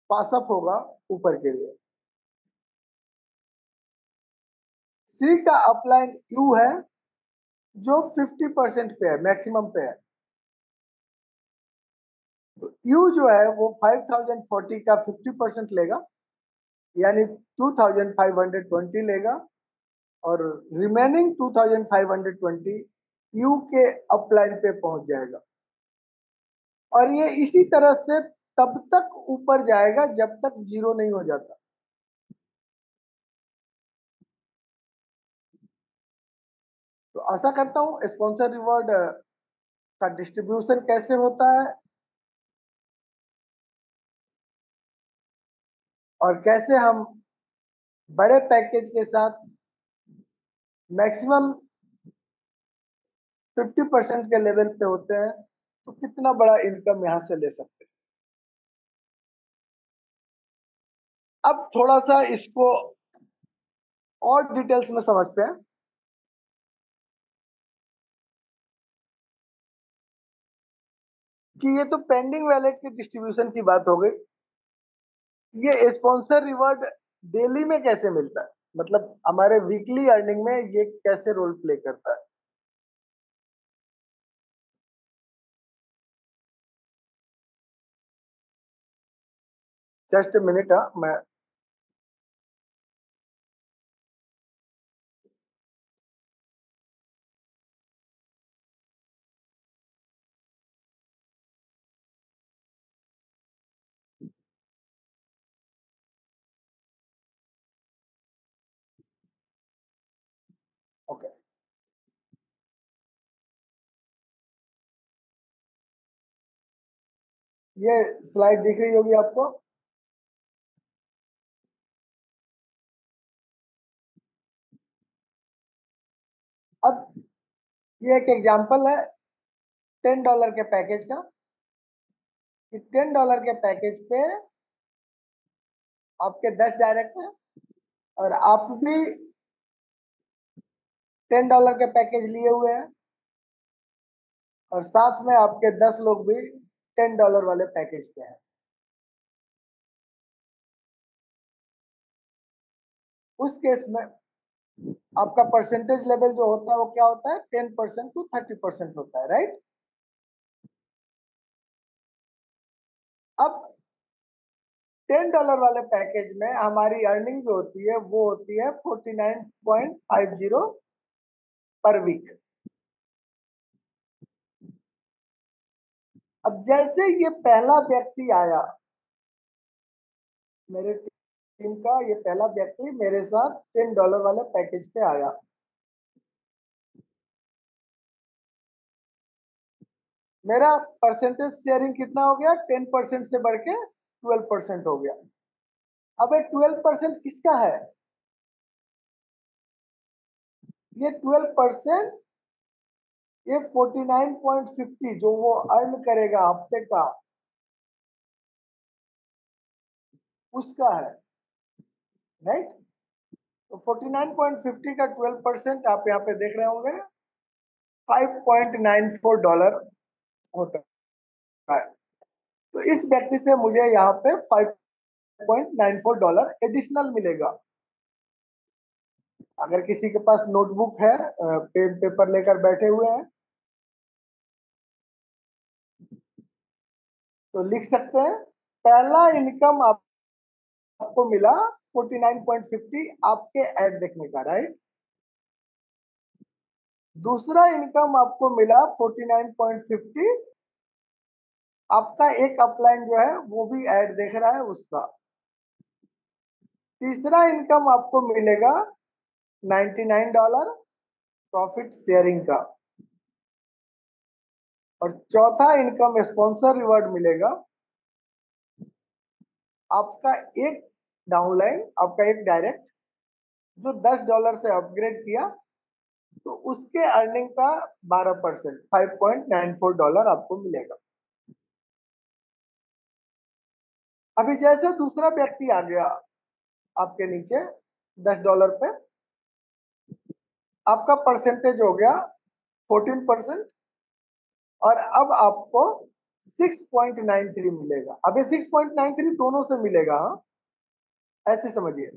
S1: पास अप होगा ऊपर के लिए। सी का अपलाइन यू है जो 50% पे है, मैक्सिमम पे है। तो यू जो है वो 5,040 का 50% लेगा, यानी 2,520 लेगा। और रिमेनिंग 2,520 यू के अपलाइन पे पहुंच जाएगा। और ये इसी तरह से तब तक ऊपर जाएगा जब तक जीरो नहीं हो जाता। तो आशा करता हूं स्पॉन्सर रिवॉर्ड का डिस्ट्रीब्यूशन कैसे होता है और कैसे हम बड़े पैकेज के साथ मैक्सिमम 50% के लेवल पे होते हैं, तो कितना बड़ा इनकम यहां से ले सकते हैं। अब थोड़ा सा इसको और डिटेल्स में समझते हैं कि ये तो पेंडिंग वैलेट के डिस्ट्रीब्यूशन की बात हो गई। ये स्पॉन्सर रिवॉर्ड डेली में कैसे मिलता है, मतलब हमारे वीकली अर्निंग में ये कैसे रोल प्ले करता है। जस्ट मिनट, मैं ओके। ये स्लाइड दिख रही होगी आपको। अब ये एक एग्जांपल है $10 के पैकेज का। कि $10 के पैकेज पे आपके 10 डायरेक्ट हैं और आप भी $10 के पैकेज लिए हुए हैं, और साथ में आपके 10 लोग भी $10 वाले पैकेज पे हैं। उस केस में आपका परसेंटेज लेवल जो होता है वो क्या होता है, 10% टू 30% होता है, राइट। अब $10 वाले पैकेज में हमारी अर्निंग जो होती है वो होती है 49.50 पर वीक। अब जैसे ये पहला व्यक्ति आया, मेरे टीम का ये पहला व्यक्ति मेरे साथ $10 वाले पैकेज पे आया, मेरा परसेंटेज शेयरिंग कितना हो गया, 10% से बढ़ के 12% हो गया। अब ये 12% किसका है, ये 12% ये 49.50 जो वो अर्न करेगा हफ्ते का, उसका है, राइट। तो 49.50 का 12% आप यहाँ पे देख रहे होंगे $5.94 होता है। तो इस व्यक्ति से मुझे यहाँ पे $5.94 एडिशनल मिलेगा। अगर किसी के पास नोटबुक है, पेन पेपर लेकर बैठे हुए हैं, तो लिख सकते हैं। पहला इनकम आपको मिला 49.50 आपके ऐड देखने का, राइट। दूसरा इनकम आपको मिला 49.50 आपका एक अपलाइन जो है वो भी ऐड देख रहा है उसका। तीसरा इनकम आपको मिलेगा $99 प्रॉफिट शेयरिंग का। और चौथा इनकम स्पॉन्सर रिवॉर्ड मिलेगा आपका एक डाउनलाइन, आपका एक डायरेक्ट जो $10 से अपग्रेड किया, तो उसके अर्निंग का 12% $5.94 आपको मिलेगा। अभी जैसे दूसरा व्यक्ति आ गया आपके नीचे $10 पे, आपका परसेंटेज हो गया 14%, और अब आपको 6.93 मिलेगा। अब ये 6.93 दोनों से मिलेगा, हाँ, ऐसे समझिए।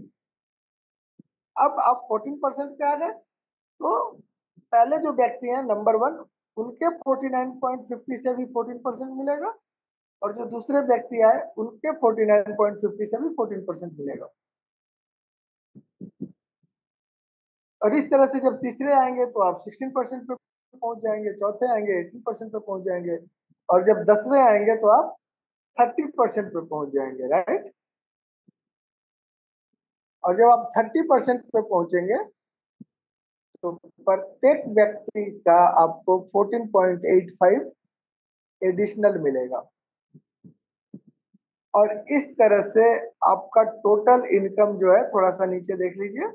S1: अब आप 14% पे आ गए, तो पहले जो व्यक्ति हैं नंबर 1, उनके 49.50 से भी 14% मिलेगा, और जो दूसरे व्यक्ति आए उनके 49.50 से भी 14% मिलेगा। और इस तरह से जब तीसरे आएंगे तो आप 16% पे पहुंच जाएंगे, चौथे आएंगे 18% पे पहुंच जाएंगे, और जब 10वें आएंगे तो आप 30% पे पहुंच जाएंगे, राइट। और जब आप 30% पे पहुंचेंगे तो प्रत्येक व्यक्ति का आपको 14.85 एडिशनल मिलेगा। और इस तरह से आपका टोटल इनकम जो है, थोड़ा सा नीचे देख लीजिए,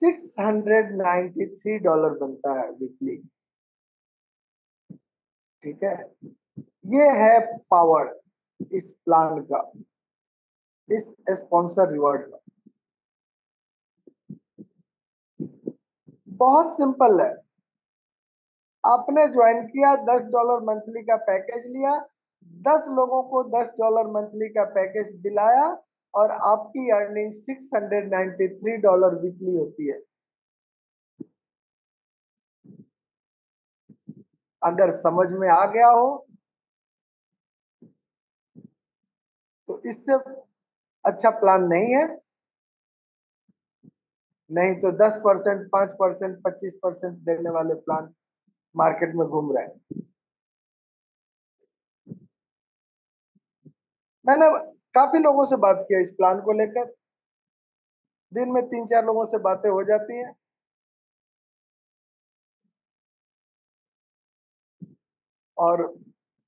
S1: $693 बनता है वीकली। ठीक है, ये है पावर इस प्लान का, इस स्पॉन्सर रिवॉर्ड का। बहुत सिंपल है। आपने ज्वाइन किया, $10 मंथली का पैकेज लिया, 10 लोगों को $10 मंथली का पैकेज दिलाया, और आपकी अर्निंग $693 वीकली होती है। अगर समझ में आ गया हो तो इससे अच्छा प्लान नहीं है। नहीं तो 10%, 5%, 25% देने वाले प्लान मार्केट में घूम रहे हैं। मैंने काफी लोगों से बात किया इस प्लान को लेकर, दिन में 3-4 लोगों से बातें हो जाती हैं, और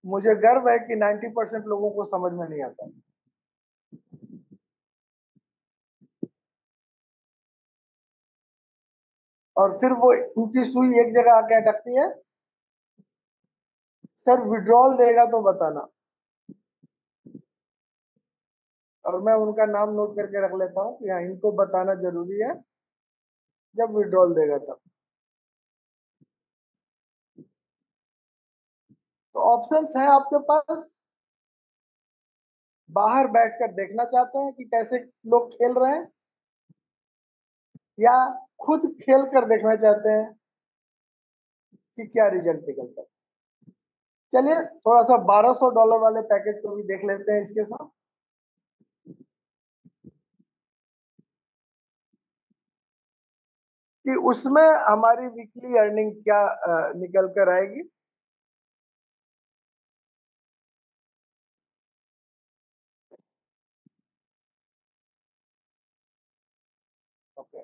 S1: मुझे गर्व है कि 90% लोगों को समझ में नहीं आता। और फिर वो उनकी सुई एक जगह आके अटकती है, सर विड्रॉल देगा तो बताना। और मैं उनका नाम नोट करके रख लेता हूँ कि हाँ, इनको बताना जरूरी है जब विड्रॉल देगा तब। तो ऑप्शंस हैं आपके पास। बाहर बैठकर देखना चाहते हैं कि कैसे लोग खेल रहे हैं, या खुद खेल कर देखना चाहते हैं कि क्या रिजल्ट निकलता है। चलिए थोड़ा सा $1200 वाले पैकेज को भी देख लेते हैं इसके साथ, कि उसमें हमारी वीकली अर्निंग क्या निकल कर आएगी। ओके,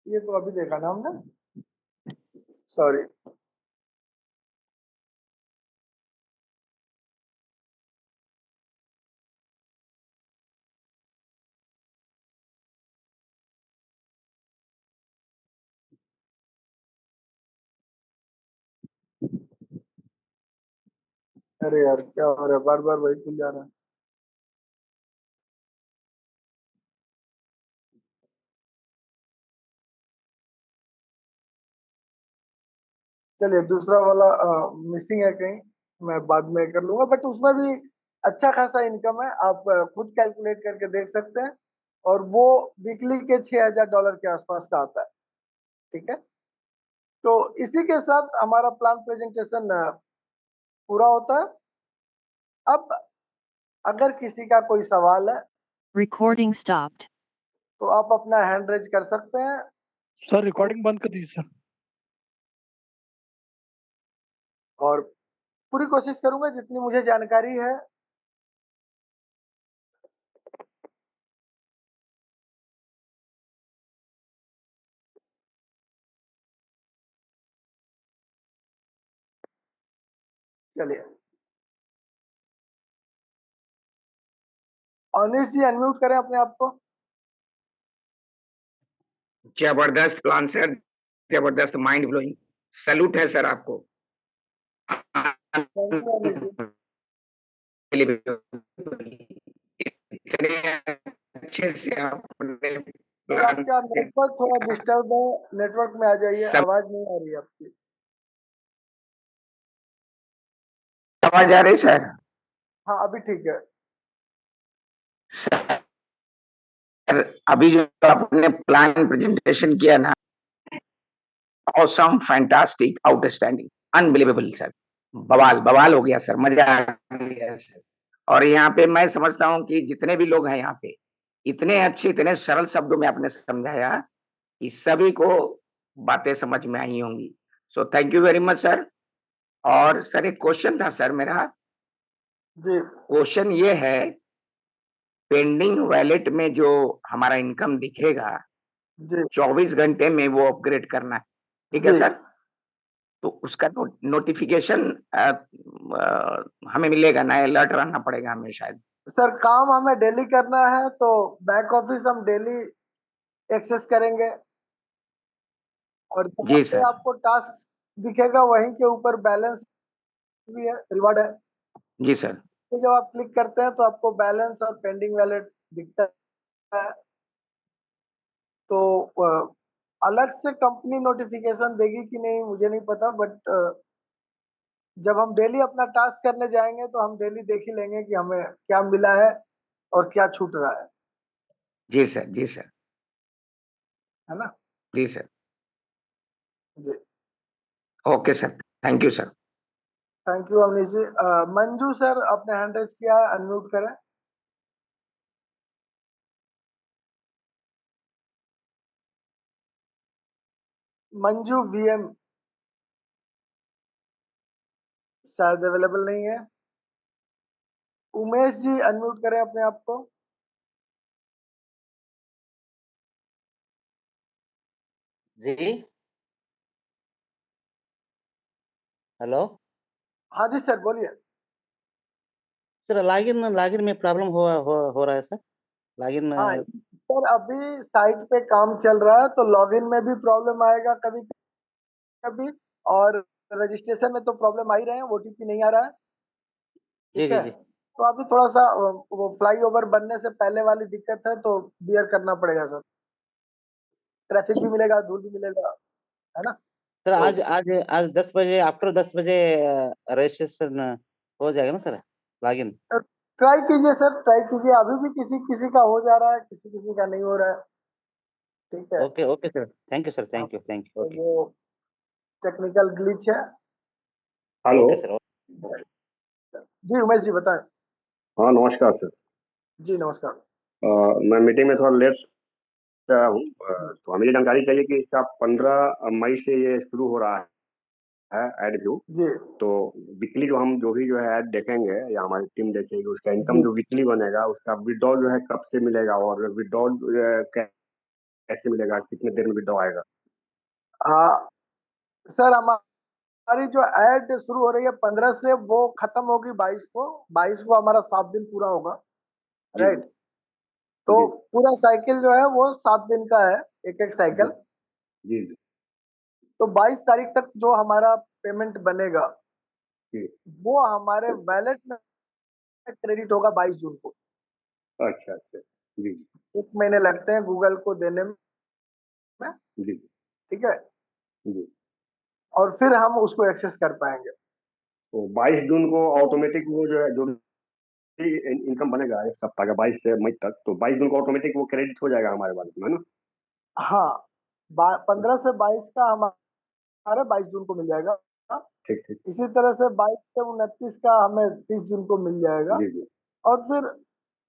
S1: ये तो अभी देखा ना हमने, सॉरी। अरे यार क्या हो रहा है, बार बार वही खुल जा रहा है। चलिए दूसरा वाला मिसिंग है कहीं, मैं बाद में कर लूंगा, बट उसमें भी अच्छा खासा इनकम है, आप खुद कैलकुलेट करके देख सकते हैं। और वो वीकली के $6000 के आसपास का आता है। ठीक है, तो इसी के साथ हमारा प्लान प्रेजेंटेशन पूरा होता है। अब अगर किसी का कोई सवाल है
S4: Recording stopped.
S1: तो आप अपना हैंड रेज कर सकते हैं।
S2: सर रिकॉर्डिंग बंद कर दीजिए सर।
S1: और पूरी कोशिश करूंगा जितनी मुझे जानकारी है। चलिए, अनिश जी अनम्यूट करें अपने आप को।
S5: जबरदस्त प्लान सर, जबरदस्त, माइंड ब्लोइंग। सैल्यूट है सर आपको।
S1: थैंक यू अनिश जी।
S5: इतने अच्छे से आपने
S1: सर
S5: प्लान
S1: आपका नेटवर्क थोड़ा डिस्टर्ब है, नेटवर्क में आ जाइए,
S5: सब
S1: आवाज नहीं आ रही है आपकी।
S5: आवाज आ रही सर?
S1: हाँ अभी ठीक है।
S5: सर अभी जो आपने प्लान प्रेजेंटेशन किया ना, awesome, fantastic, outstanding, unbelievable sir. बवाल बवाल हो गया सर, मजा आ गया सर। और यहाँ पे मैं समझता हूँ कि जितने भी लोग हैं यहाँ पे, इतने अच्छे, इतने सरल शब्दों में आपने समझाया कि सभी को बातें समझ में आई होंगी। So thank you very much sir. और सर एक क्वेश्चन था सर मेरा।
S1: जी
S5: क्वेश्चन ये है, पेंडिंग वैलेट में जो हमारा इनकम दिखेगा
S1: जी
S5: 24 घंटे में वो अपग्रेड करना है, ठीक है
S1: जी।
S5: सर? तो उसका नोटिफिकेशन हमें मिलेगा ना, अलर्ट रहना पड़ेगा हमें शायद?
S1: सर काम हमें डेली करना है तो बैक ऑफिस हम डेली एक्सेस करेंगे। और जहाँ
S5: जी
S1: पे
S5: सर।
S1: आपको टास्क दिखेगा वहीं के ऊपर बैलेंस भी है, रिवार्ड है।
S5: जी सर।
S1: तो जब आप क्लिक करते हैं तो आपको बैलेंस और पेंडिंग वैलेट दिखता है। तो अलग से कंपनी नोटिफिकेशन देगी कि नहीं मुझे नहीं पता, बट जब हम डेली अपना टास्क करने जाएंगे तो हम डेली देख ही लेंगे कि हमें क्या मिला है और क्या छूट रहा
S5: जी सर। जी सर।
S1: है ना।
S5: जी सर।
S1: जी
S5: okay sir, thank you sir.
S1: Thank you Avnish ji. Manju sir अपने हैंड रेज किया है, अनम्यूट करें। मंजू वीएम शायद अवेलेबल नहीं है। उमेश जी अनम्यूट करें अपने आप को।
S6: जी हेलो
S1: हाँ जी सर बोलिए।
S6: सर, लॉगिन लॉगिन में प्रॉब्लम हो रहा है सर। लॉगिन
S1: हाँ सर अभी साइट पे काम चल रहा है तो लॉगिन में भी प्रॉब्लम आएगा कभी कभी। और रजिस्ट्रेशन में तो प्रॉब्लम आ ही रहे हैं, ओटीपी नहीं आ रहा है।
S6: जी
S1: ठीक
S6: जी
S1: है,
S6: जी।
S1: तो अभी थोड़ा सा वो फ्लाईओवर बनने से पहले वाली दिक्कत है तो बियर करना पड़ेगा सर। ट्रैफिक भी मिलेगा, धूल भी मिलेगा, है ना।
S6: सर
S1: तो
S6: आज आज आज 10 बजे, आफ्टर 10 बजे रजिस्ट्रेशन हो जाएगा ना सर, लॉगिन?
S1: ट्राई कीजिए सर, ट्राई कीजिए। अभी भी किसी किसी का हो जा रहा है, किसी किसी का नहीं हो रहा है। ठीक है।
S6: Okay okay sir, thank you sir,
S1: हाँ,
S6: थैंक यू।
S1: तो
S6: ओके
S1: वो टेक्निकल ग्लिच है।
S7: हेलो।
S6: Okay sir.
S1: जी उमेश जी बताएं।
S7: हाँ नमस्कार सर।
S1: जी नमस्कार।
S7: मैं मीटिंग में थोड़ा लेट आया हूँ। तो हमें ये जानकारी चाहिए कि इसका 15 मई से ये शुरू हो रहा है एड व्यू।
S1: जी
S7: तो वीकली जो हम जो भी जो है ऐड देखेंगे या हमारी टीम देखेगी, उसका इनकम
S1: जी
S7: जो वीकली बनेगा उसका विड्रॉल जो है कब से मिलेगा और विड्रॉल कैसे मिलेगा, कितने देर में विड्रॉ आएगा?
S1: हाँ सर हमारी जो एड शुरू हो रही है 15 से, वो खत्म होगी 22 को। 22 को हमारा 7 दिन पूरा होगा।
S7: जी
S1: राइट। तो
S7: जी
S1: पूरा साइकिल जो है वो 7 दिन का है, एक एक
S7: जी
S1: साइकिल।
S7: जी जी
S1: तो 22 तारीख तक जो हमारा पेमेंट बनेगा
S7: जी।
S1: वो हमारे वैलेट में क्रेडिट होगा 22 जून को।
S7: अच्छा अच्छा। जी
S1: 1 महीने लगते हैं गूगल को देने में।
S7: जी
S1: ठीक है,
S7: जी।
S1: और फिर हम उसको एक्सेस कर पाएंगे।
S7: तो 22 जून को ऑटोमेटिक वो जो है जो इनकम बनेगा एक सप्ताह का 22 से मई तक, तो 22 जून को ऑटोमेटिक वो क्रेडिट हो जाएगा हमारे वॉलेट में, है ना?
S1: हाँ, 15 से 22 का हमारा 22 जून को मिल जाएगा।
S7: ठीक ठीक।
S1: इसी तरह से 22 से 29 का हमें 30 जून को मिल जाएगा।
S7: जी जी।
S1: और फिर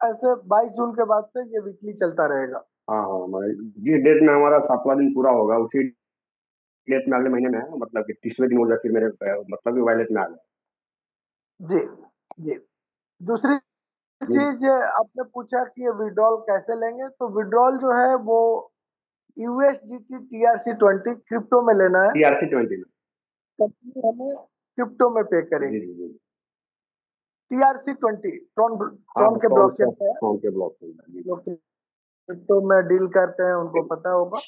S1: ऐसे 22 जून के बाद से ये वीकली चलता रहेगा।
S7: हाँ हाँ, जिस डेट में हमारा 7वां दिन पूरा होगा उसी डेट में अगले महीने में है, मतलब कि 30वें दिन हो जाए फिर मेरे मतलब कि वॉलेट में आ जाए।
S1: जी जी। दूसरी
S7: जी
S1: चीज आपने पूछा कि ये विड्रॉल कैसे लेंगे, तो विड्रॉल जो है वो USDT TRC20 क्रिप्टो में लेना है।
S7: TRC20 में।
S1: कंपनी हमें क्रिप्टो में पे
S7: जी
S1: करेगी।
S7: जी जी।
S1: TRC20
S7: हाँ
S1: ट्रॉन के
S7: तो
S1: ब्लॉकचेन पे है।
S7: फोन के ब्लॉक में जी।
S1: लोग क्रिप्टो में डील करते हैं, उनको पता होगा।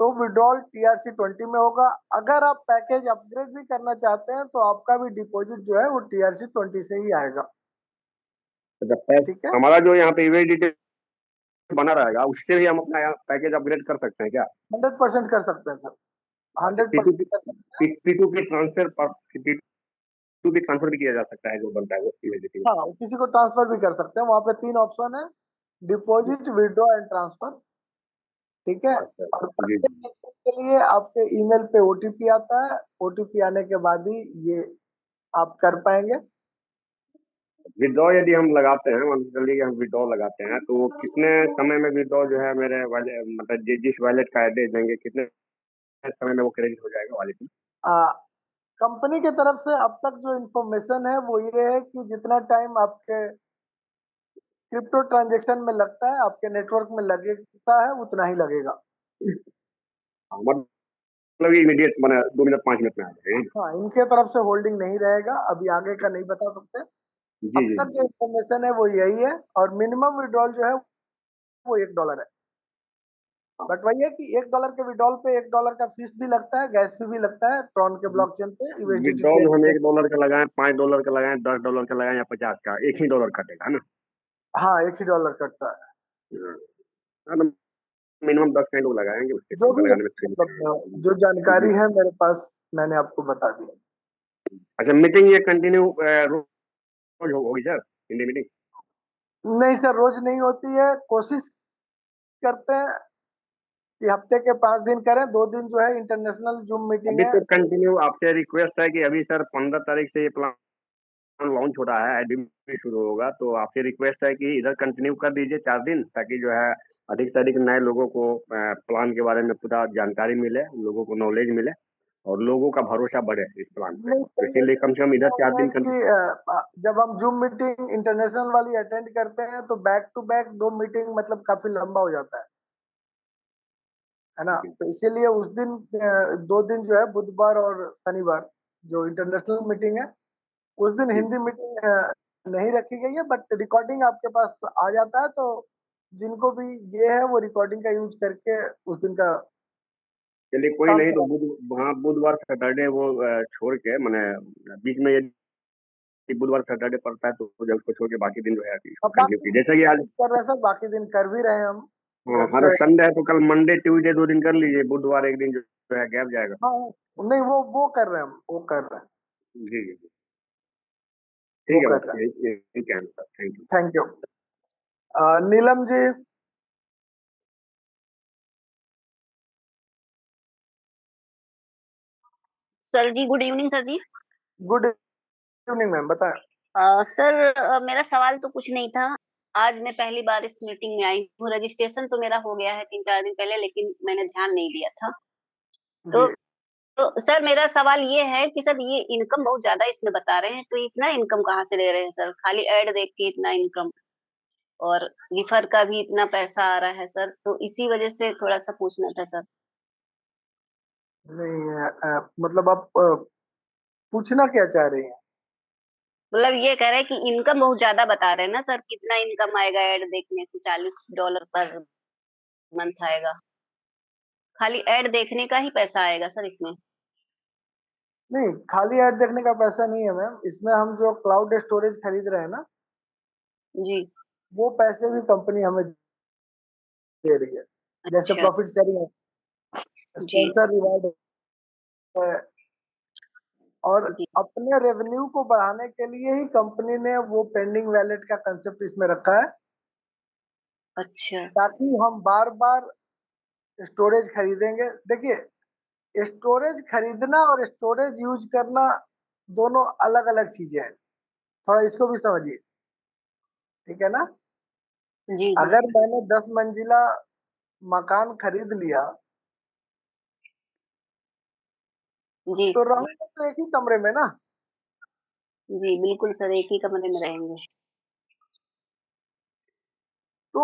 S1: तो विड्रॉल TRC20 में होगा। अगर आप पैकेज अपग्रेड भी करना चाहते हैं तो आपका भी डिपॉजिट जो है वो TRC20 से ही आएगा।
S7: अच्छा,
S1: ठीक है,
S7: हमारा जो यहाँ पे USDT बना रहेगा उससे भी हम अपना पैकेज अपग्रेड कर सकते हैं क्या?
S1: 100% कर सकते हैं सर,
S7: अच्छा,
S1: 100% कर सकते हैं।
S7: P2P ट्रांसफर पर P2P ट्रांसफर भी किया जा सकता है जो बनता है वो USDT में।
S1: हाँ, किसी को ट्रांसफर भी कर सकते हैं। वहां पे 3 ऑप्शन है, डिपॉजिट, विड्रॉ एंड ट्रांसफर। ठीक है,
S7: अच्छा
S1: और
S7: जी
S1: प्रत्येक
S7: जी।
S1: एक्शन के लिए आपके ईमेल पे OTP आता है। OTP आने के बाद ही ये आप कर पाएंगे।
S7: विड्रॉ यदि हम लगाते हैं, मान के चलिए कि हम विड्रॉ लगाते हैं तो वो कितने समय में विड्रॉ जो है मेरे वाले मतलब जिस वॉलेट का एड्रेस देंगे कितने समय में वो क्रेडिट हो जाएगा वॉलेट में?
S1: कंपनी की तरफ से अब तक जो इन्फॉर्मेशन है वो ये है कि जितना टाइम आपके क्रिप्टो ट्रांजैक्शन में लगता है, आपके नेटवर्क में लगता है, उतना ही लगेगा।
S7: हाँ, मतलब इमीडिएट मैंने 2 मिनट 5 मिनट में आ जाएगा।
S1: हाँ, इनके तरफ से होल्डिंग नहीं रहेगा। अभी आगे का नहीं बता सकते।
S7: जी
S1: अब
S7: जी
S1: तक जो
S7: जी।
S1: इन्फॉर्मेशन है वो यही है। और मिनिमम विड्रॉल जो है वो $1 है। बट वही है कि $1 के विड्रॉल पे $1 का फीस भी लगता है, गैस फी भी लगता है ट्रॉन के ब्लॉकचेन पे USDT
S7: विड्रॉल हम
S1: TRC।
S7: $1 का लगाएं, $5 का लगाएं, $10 का लगाएं या 50 का, एक ही डॉलर कटेगा, है ना?
S1: हाँ, एक ही डॉलर कटता है।
S7: हाँ, हाँ, तो मिनिमम 10 का लोग लगाएंगे, उसके
S1: जो
S7: बाद
S1: भी
S7: लगाने में फिर
S1: मतलब जो
S7: जी।
S1: जानकारी है मेरे पास मैंने आपको बता दी।
S7: अच्छा, मीटिंग ये कंटिन्यू रोज होगी सर, हिंदी मीटिंग?
S1: नहीं सर, रोज नहीं होती है। कोशिश करते हैं कि हफ्ते के 5 दिन करें। 2 दिन जो है इंटरनेशनल जूम मीटिंग
S7: अभी
S1: है।
S7: तो कंटिन्यू आपसे रिक्वेस्ट है कि अभी सर 15 तारीख से ये प्लान लॉन्च हो रहा है, एडमिन भी शुरू होगा, तो आपसे रिक्वेस्ट है कि इधर कंटिन्यू कर दीजिए 4 दिन, ताकि जो है अधिक से अधिक नए लोगों को प्लान के बारे में पूरा जानकारी मिले, लोगों को नॉलेज मिले और लोगों का भरोसा बढ़े इस प्लान पे।
S1: नहीं
S7: तो
S1: सर,
S7: इसीलिए कम से कम इधर
S1: क्या
S7: 4
S1: होता है
S7: दिन
S1: कि जब हम जूम मीटिंग इंटरनेशनल वाली अटेंड करते हैं तो बैक टू बैक 2 मीटिंग मतलब काफी लंबा हो जाता है ना। तो इसीलिए उस दिन 2 दिन जो है बुधवार और शनिवार जो इंटरनेशनल मीटिंग है, उस दिन
S7: जी।
S1: हिंदी मीटिंग नहीं रखी गई है। बट रिकॉर्डिंग आपके पास आ जाता है, तो जिनको भी ये है वो रिकॉर्डिंग का यूज करके उस दिन का
S7: चलिए कोई
S1: काम
S7: नहीं, तो
S1: करा।
S7: हाँ, बुधवार सैटरडे वो छोड़ के मैंने बीच में यदि बुधवार सैटरडे पड़ता है तो उसको छोड़ के बाकी दिन जो है इसको
S1: अब
S7: कंटिन्यू
S1: बाकी
S7: कीजिए,
S1: दिन
S7: जैसे कि आज
S1: कर रहे हैं सर, बाकी दिन कर भी रहे हैं हम।
S7: हाँ,
S1: जब
S7: हर
S1: से
S7: संडे है तो कल मंडे ट्यूसडे 2 दिन कर लीजिए, बुधवार एक दिन जो है गैप जाएगा।
S1: हाँ, नहीं वो कर रहे हैं हम, वो कर रहे हैं,
S7: जी जी जी।
S1: वो
S7: ठीक है
S1: कर
S7: बस
S1: रहे हैं।
S7: यही कहना था, thank you.
S1: Thank you. Neelam ji.
S3: Sir ji, good evening sir ji.
S1: Good evening ma'am, बताएं।
S3: सर, मेरा सवाल तो कुछ नहीं था। आज मैं पहली बार इस मीटिंग में आई हूँ। रजिस्ट्रेशन तो मेरा हो गया है 3-4 दिन पहले, लेकिन मैंने ध्यान नहीं दिया था। तो,
S1: जी
S3: तो सर मेरा सवाल ये है कि सर ये इनकम बहुत ज्यादा इसमें बता रहे हैं, तो इतना इनकम कहाँ से ले रहे हैं सर? खाली ऐड देख के इतना इनकम, और रिफर का भी इतना पैसा आ रहा है सर, तो इसी वजह से थोड़ा सा पूछना था सर।
S1: नहीं मतलब आप पूछना क्या चाह रही हैं?
S3: मतलब ये कह रहे हैं कि इनकम बहुत ज्यादा बता रहे हैं ना सर, कितना इनकम आएगा ऐड देखने से? $40 पर मंथ आएगा। खाली ऐड देखने का ही पैसा आएगा सर इसमें?
S1: नहीं, खाली ऐड देखने का पैसा नहीं है मैम। इसमें हम जो क्लाउड स्टोरेज खरीद रहे हैं ना,
S3: जी।
S1: वो पैसे भी कंपनी हमें दे रही है। जैसे
S3: अच्छा।
S1: प्रॉफिट शेयरिंग है,
S3: जी।
S1: स्पॉन्सर रिवार्ड है, और
S3: जी
S1: अपने रेवेन्यू को बढ़ाने के लिए ही कंपनी ने वो पेंडिंग वैलेट का कंसेप्ट इसमें रखा है,
S3: अच्छा
S1: ताकि हम बार बार स्टोरेज खरीदेंगे। देखिए, स्टोरेज खरीदना और स्टोरेज यूज करना दोनों अलग अलग चीजें हैं, थोड़ा इसको भी समझिए, ठीक है ना।
S3: जी जी
S1: अगर मैंने 10 मंजिला मकान खरीद लिया
S3: जी
S1: तो रहूंगा तो एक ही कमरे में ना।
S3: जी बिल्कुल सर, एक ही कमरे में रहेंगे।
S1: तो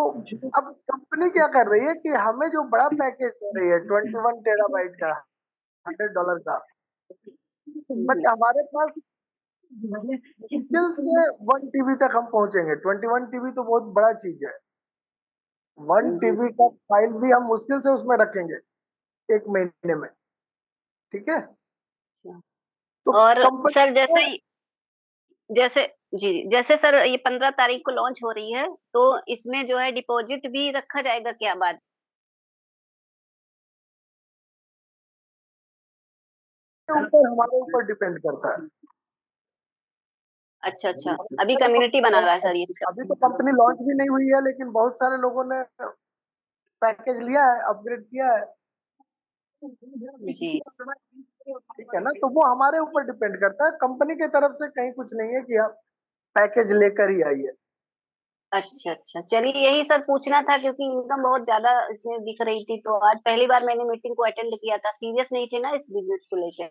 S1: अब कंपनी क्या कर रही है कि हमें जो बड़ा पैकेज दे रही है 21 टेराबाइट का, $100 का, बट
S3: जी
S1: हमारे पास मुश्किल से 1 टीबी तक हम पहुंचेंगे। 21 टीबी तो बहुत बड़ा चीज है। वन
S3: जी
S1: टीबी का फाइल भी हम मुश्किल से उसमें रखेंगे 1 महीने में, ठीक है।
S3: अच्छा।
S1: तो
S3: और
S1: कंपनी
S3: सर
S1: को
S3: जैसे जी जैसे सर ये 15 तारीख को लॉन्च हो रही है, तो इसमें जो है डिपॉजिट भी रखा जाएगा क्या बाद?
S1: के ऊपर हमारे ऊपर डिपेंड करता है।
S3: अच्छा अच्छा, अभी कम्युनिटी बना रहा है सर ये
S1: अभी
S3: इसका।
S1: तो कंपनी लॉन्च भी नहीं हुई है, लेकिन बहुत सारे लोगों ने पैकेज लिया है, अपग्रेड किया है,
S3: जी
S1: ठीक है ना। तो वो हमारे ऊपर डिपेंड करता है, कंपनी की तरफ से कहीं कुछ नहीं है कि आप पैकेज लेकर ही आइए।
S3: अच्छा अच्छा, चलिए यही सर पूछना था, क्योंकि इनकम बहुत ज्यादा इसमें दिख रही थी, तो आज पहली बार मैंने मीटिंग को अटेंड किया था। सीरियस नहीं थे ना इस बिजनेस को लेकर,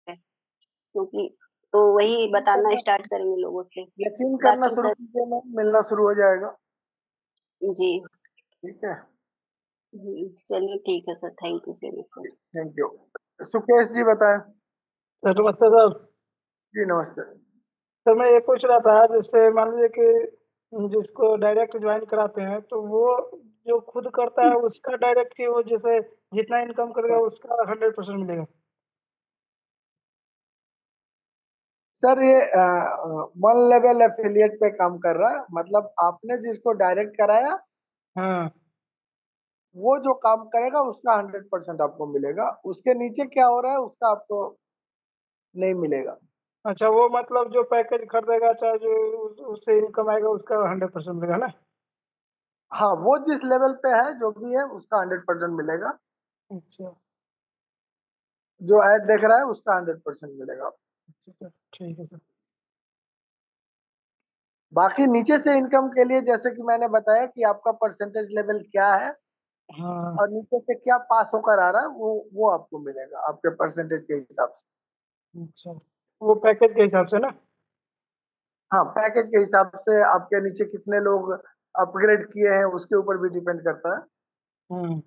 S3: क्योंकि तो वही बताना स्टार्ट करेंगे लोगों से।
S1: यकीन करना
S3: बाकी
S1: शुरू
S3: सर
S1: कीजिए, मैम, मिलना शुरू हो जाएगा,
S3: जी
S1: ठीक है।
S3: चलिए ठीक है sir, thank you so much sir.
S1: Thank you. Sukesh ji बताएं।
S2: सर नमस्ते सर।
S1: जी नमस्ते।
S2: सर मैं ये पूछ रहा था, जैसे मान लीजिए कि जिसको डायरेक्ट ज्वाइन कराते हैं तो वो जो खुद करता है उसका डायरेक्ट ही वो जैसे जितना इनकम करेगा उसका 100% मिलेगा।
S1: सर ये 1 लेवल एफिलिएट पे काम कर रहा है, मतलब आपने जिसको डायरेक्ट कराया
S2: हाँ।
S1: वो जो काम करेगा उसका 100% आपको मिलेगा, उसके नीचे क्या हो रहा है उसका आपको नहीं मिलेगा।
S2: अच्छा, वो मतलब जो पैकेज खरीदेगा चाहे जो उससे इनकम आएगा उसका 100% मिलेगा ना।
S1: हाँ, वो जिस लेवल पे है जो भी है उसका 100% मिलेगा।
S2: अच्छा
S1: जो ऐड देख रहा है उसका 100% मिलेगा।
S2: अच्छा सर, ठीक है सर।
S1: बाकी नीचे से इनकम के लिए जैसे कि मैंने बताया कि आपका परसेंटेज लेवल क्या है
S2: हाँ।
S1: और नीचे से क्या पास होकर आ रहा है, वो आपको मिलेगा आपके परसेंटेज के हिसाब से।
S2: अच्छा, वो पैकेज के हिसाब से ना।
S1: हाँ, पैकेज के हिसाब से आपके नीचे कितने लोग अपग्रेड किए हैं उसके ऊपर भी डिपेंड करता है,
S2: हम्म।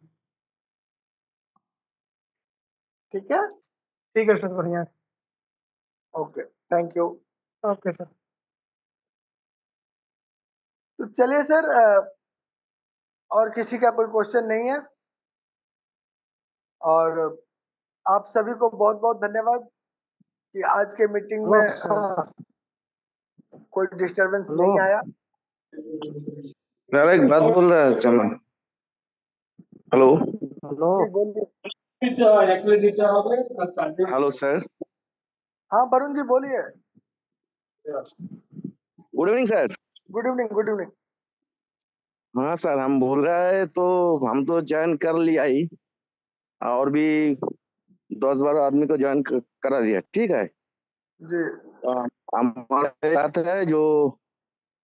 S1: ठीक है।
S2: ठीक है सर, बढ़िया।
S1: Okay, thank you.
S2: Okay sir.
S1: तो चलिए सर, और किसी का कोई क्वेश्चन नहीं है, और आप सभी को बहुत बहुत धन्यवाद कि आज के मीटिंग
S2: हेलो
S1: में
S2: सर।
S1: कोई डिस्टरबेंस
S2: हेलो।
S1: नहीं आया।
S8: सर एक बात बोल रहा है चलो। हेलो।
S2: हेलो।
S1: जी बोलिए।
S8: Hello sir.
S1: हाँ वरुण जी बोलिए।
S8: Good evening sir.
S1: Good evening, good evening.
S8: हाँ सर, हम बोल रहा है तो हम तो ज्वाइन कर लिया ही, और भी 10-12 आदमी को ज्वाइन करा दिया, ठीक है।
S1: जी
S8: हमारे बात है जो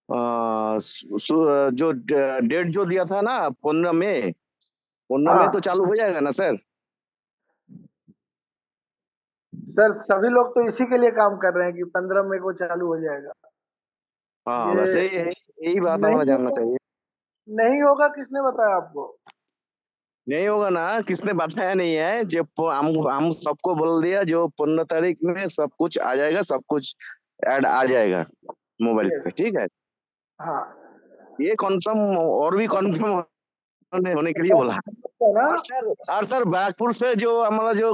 S8: जो डेट जो दिया था ना 15 मई, 15 मई तो
S1: हाँ
S8: चालू हो जाएगा ना सर।
S1: सर, सभी लोग तो इसी के लिए काम कर रहे हैं कि 15 मई को चालू हो जाएगा।
S8: हाँ
S1: ये
S8: बस यही बात हमारा
S1: नहीं
S8: जानना चाहिए।
S1: नहीं होगा, किसने बताया आपको?
S8: नहीं होगा ना, किसने बताया नहीं है, जो हम सबको बोल दिया जो 15 तारीख में सब कुछ आ जाएगा, सब कुछ ऐड आ जाएगा मोबाइल
S1: यस।
S8: पे, ठीक है।
S1: हाँ
S8: ये कॉन्फर्म और भी कॉन्फर्म होने के लिए बोला।
S1: है ना।
S8: और सर बैरकपुर से जो हमारा जो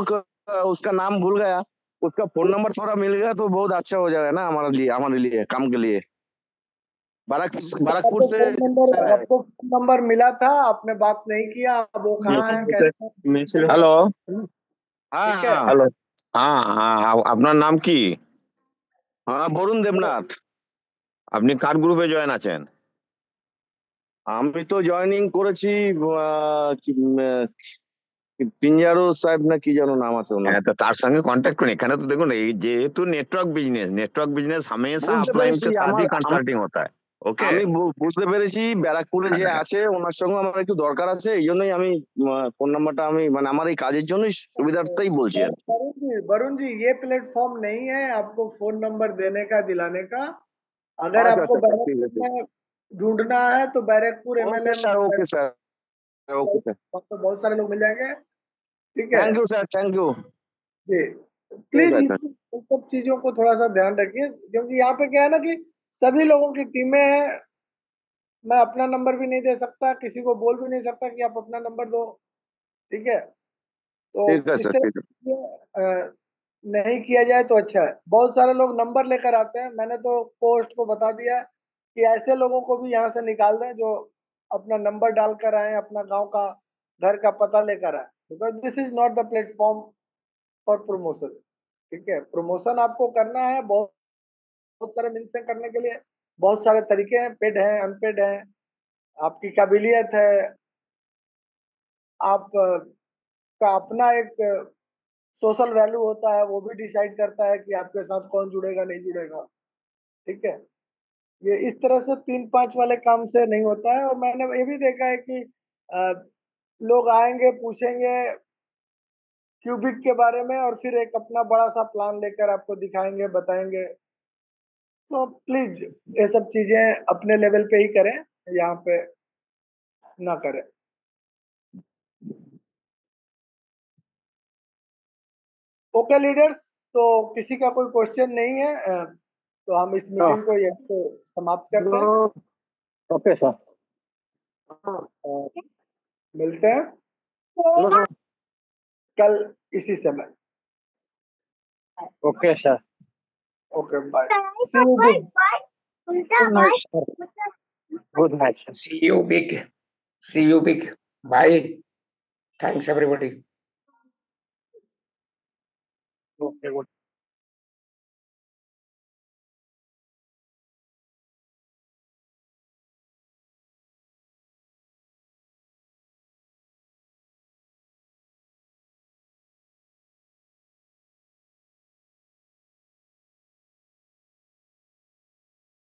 S8: उसका नाम भूल गया, उसका फोन नंबर थोड़ा मिल गया तो बहुत अच्छा हो जाएगा ना हमारे लिए काम के लिए। बाराकपुर
S1: आपको
S8: से
S1: फोन नंबर
S8: सर है।
S1: आपको फोन नंबर मिला था, आपने बात नहीं किया, अब वो कहाँ है कैसे है,
S8: हेलो। हाँ
S1: ठीक है।
S8: हाँ हेलो।
S9: হ্যাঁ হ্যাঁ আপনার নাম কি?
S8: হ্যাঁ বরুণ দেবনাথ।
S9: আপনি কার গ্রুপে জয়েন আছেন?
S8: আমি তো জয়েনিং করেছি পিঞ্জারো সাহেব না কি যেন নাম আছে ওনার।
S9: হ্যাঁ, তো তার সঙ্গে কন্ট্যাক্ট করুন। এখানে তো দেখুন, এই যেহেতু नेटवर्क बिजनेस हमेशा
S8: বুঝতে
S9: अपलाइन
S8: পেরেছি
S9: के साथ
S8: আমার
S9: ही कंसल्टिंग होता है। ओके।
S8: আমি বুঝতে পেরেছি ব্যারাকপুরে যে আছে ওনার সঙ্গে আমার একটু দরকার আছে, এই জন্যই আমি ফোন নাম্বারটা আমি মানে আমার এই কাজের জন্যই সুবিধার্থেই বলছি আর কি।
S1: वरुण जी ये प्लेटफॉर्म नहीं है आपको फोन नंबर देने का दिलाने का। अगर
S8: अच्छा
S1: आपको
S8: अच्छा अच्छा, ठीक है
S1: बैरकपुर
S8: ठीक
S1: में ढूंढना है तो बैरकपुर
S8: है। Okay
S1: MLM
S8: sir okay sir okay sir.
S1: आपको बहुत सारे लोग मिल जाएंगे। ठीक है
S8: thank you sir thank you.
S1: जी।
S8: ठीक
S1: प्लीज
S8: है
S1: इस
S8: सर।
S1: इन सब चीजों को थोड़ा सा ध्यान रखिए, क्योंकि यहाँ पे क्या है ना कि सभी लोगों की टीमें हैं। मैं अपना नंबर भी नहीं दे सकता, किसी को बोल भी नहीं सकता कि आप अपना नंबर दो। ठीक है, तो
S8: ठीक है
S1: इस
S8: सर
S1: तरह
S8: ठीक है।
S1: से नहीं किया जाए तो अच्छा है। बहुत सारे लोग नंबर लेकर आते हैं, मैंने तो पोस्ट को बता दिया है कि ऐसे लोगों को भी यहाँ से निकाल दें जो अपना नंबर डालकर आए, अपना गांव का घर का पता लेकर आए, because this is not the platform for promotion. ठीक है, प्रमोशन आपको करना है बहुत बहुत सारे मीन्स हैं करने के लिए, बहुत सारे तरीके हैं, पेड हैं, अनपेड हैं, आपकी काबिलियत है, आप का अपना एक सोशल वैल्यू होता है, वो भी डिसाइड करता है कि आपके साथ कौन जुड़ेगा नहीं जुड़ेगा। ठीक है, ये इस तरह से 3-5 वाले काम से नहीं होता है। और मैंने ये भी देखा है कि अ, लोग आएंगे पूछेंगे क्यूबिक के बारे में और फिर एक अपना बड़ा सा प्लान लेकर आपको दिखाएंगे बताएंगे। तो प्लीज ये सब चीजें अपने लेवल पे ही करें, यहाँ पे ना करें। ओके लीडर्स, तो किसी का कोई क्वेश्चन नहीं है, तो हम इस मीटिंग को यहीं पे समाप्त करते हैं।
S2: Okay sir.
S1: मिलते हैं कल इसी समय।
S2: Okay sir.
S1: Okay bye, see you big.
S2: Good night sir. Good night sir.
S5: See you big. See you big. Bye. Thanks everybody.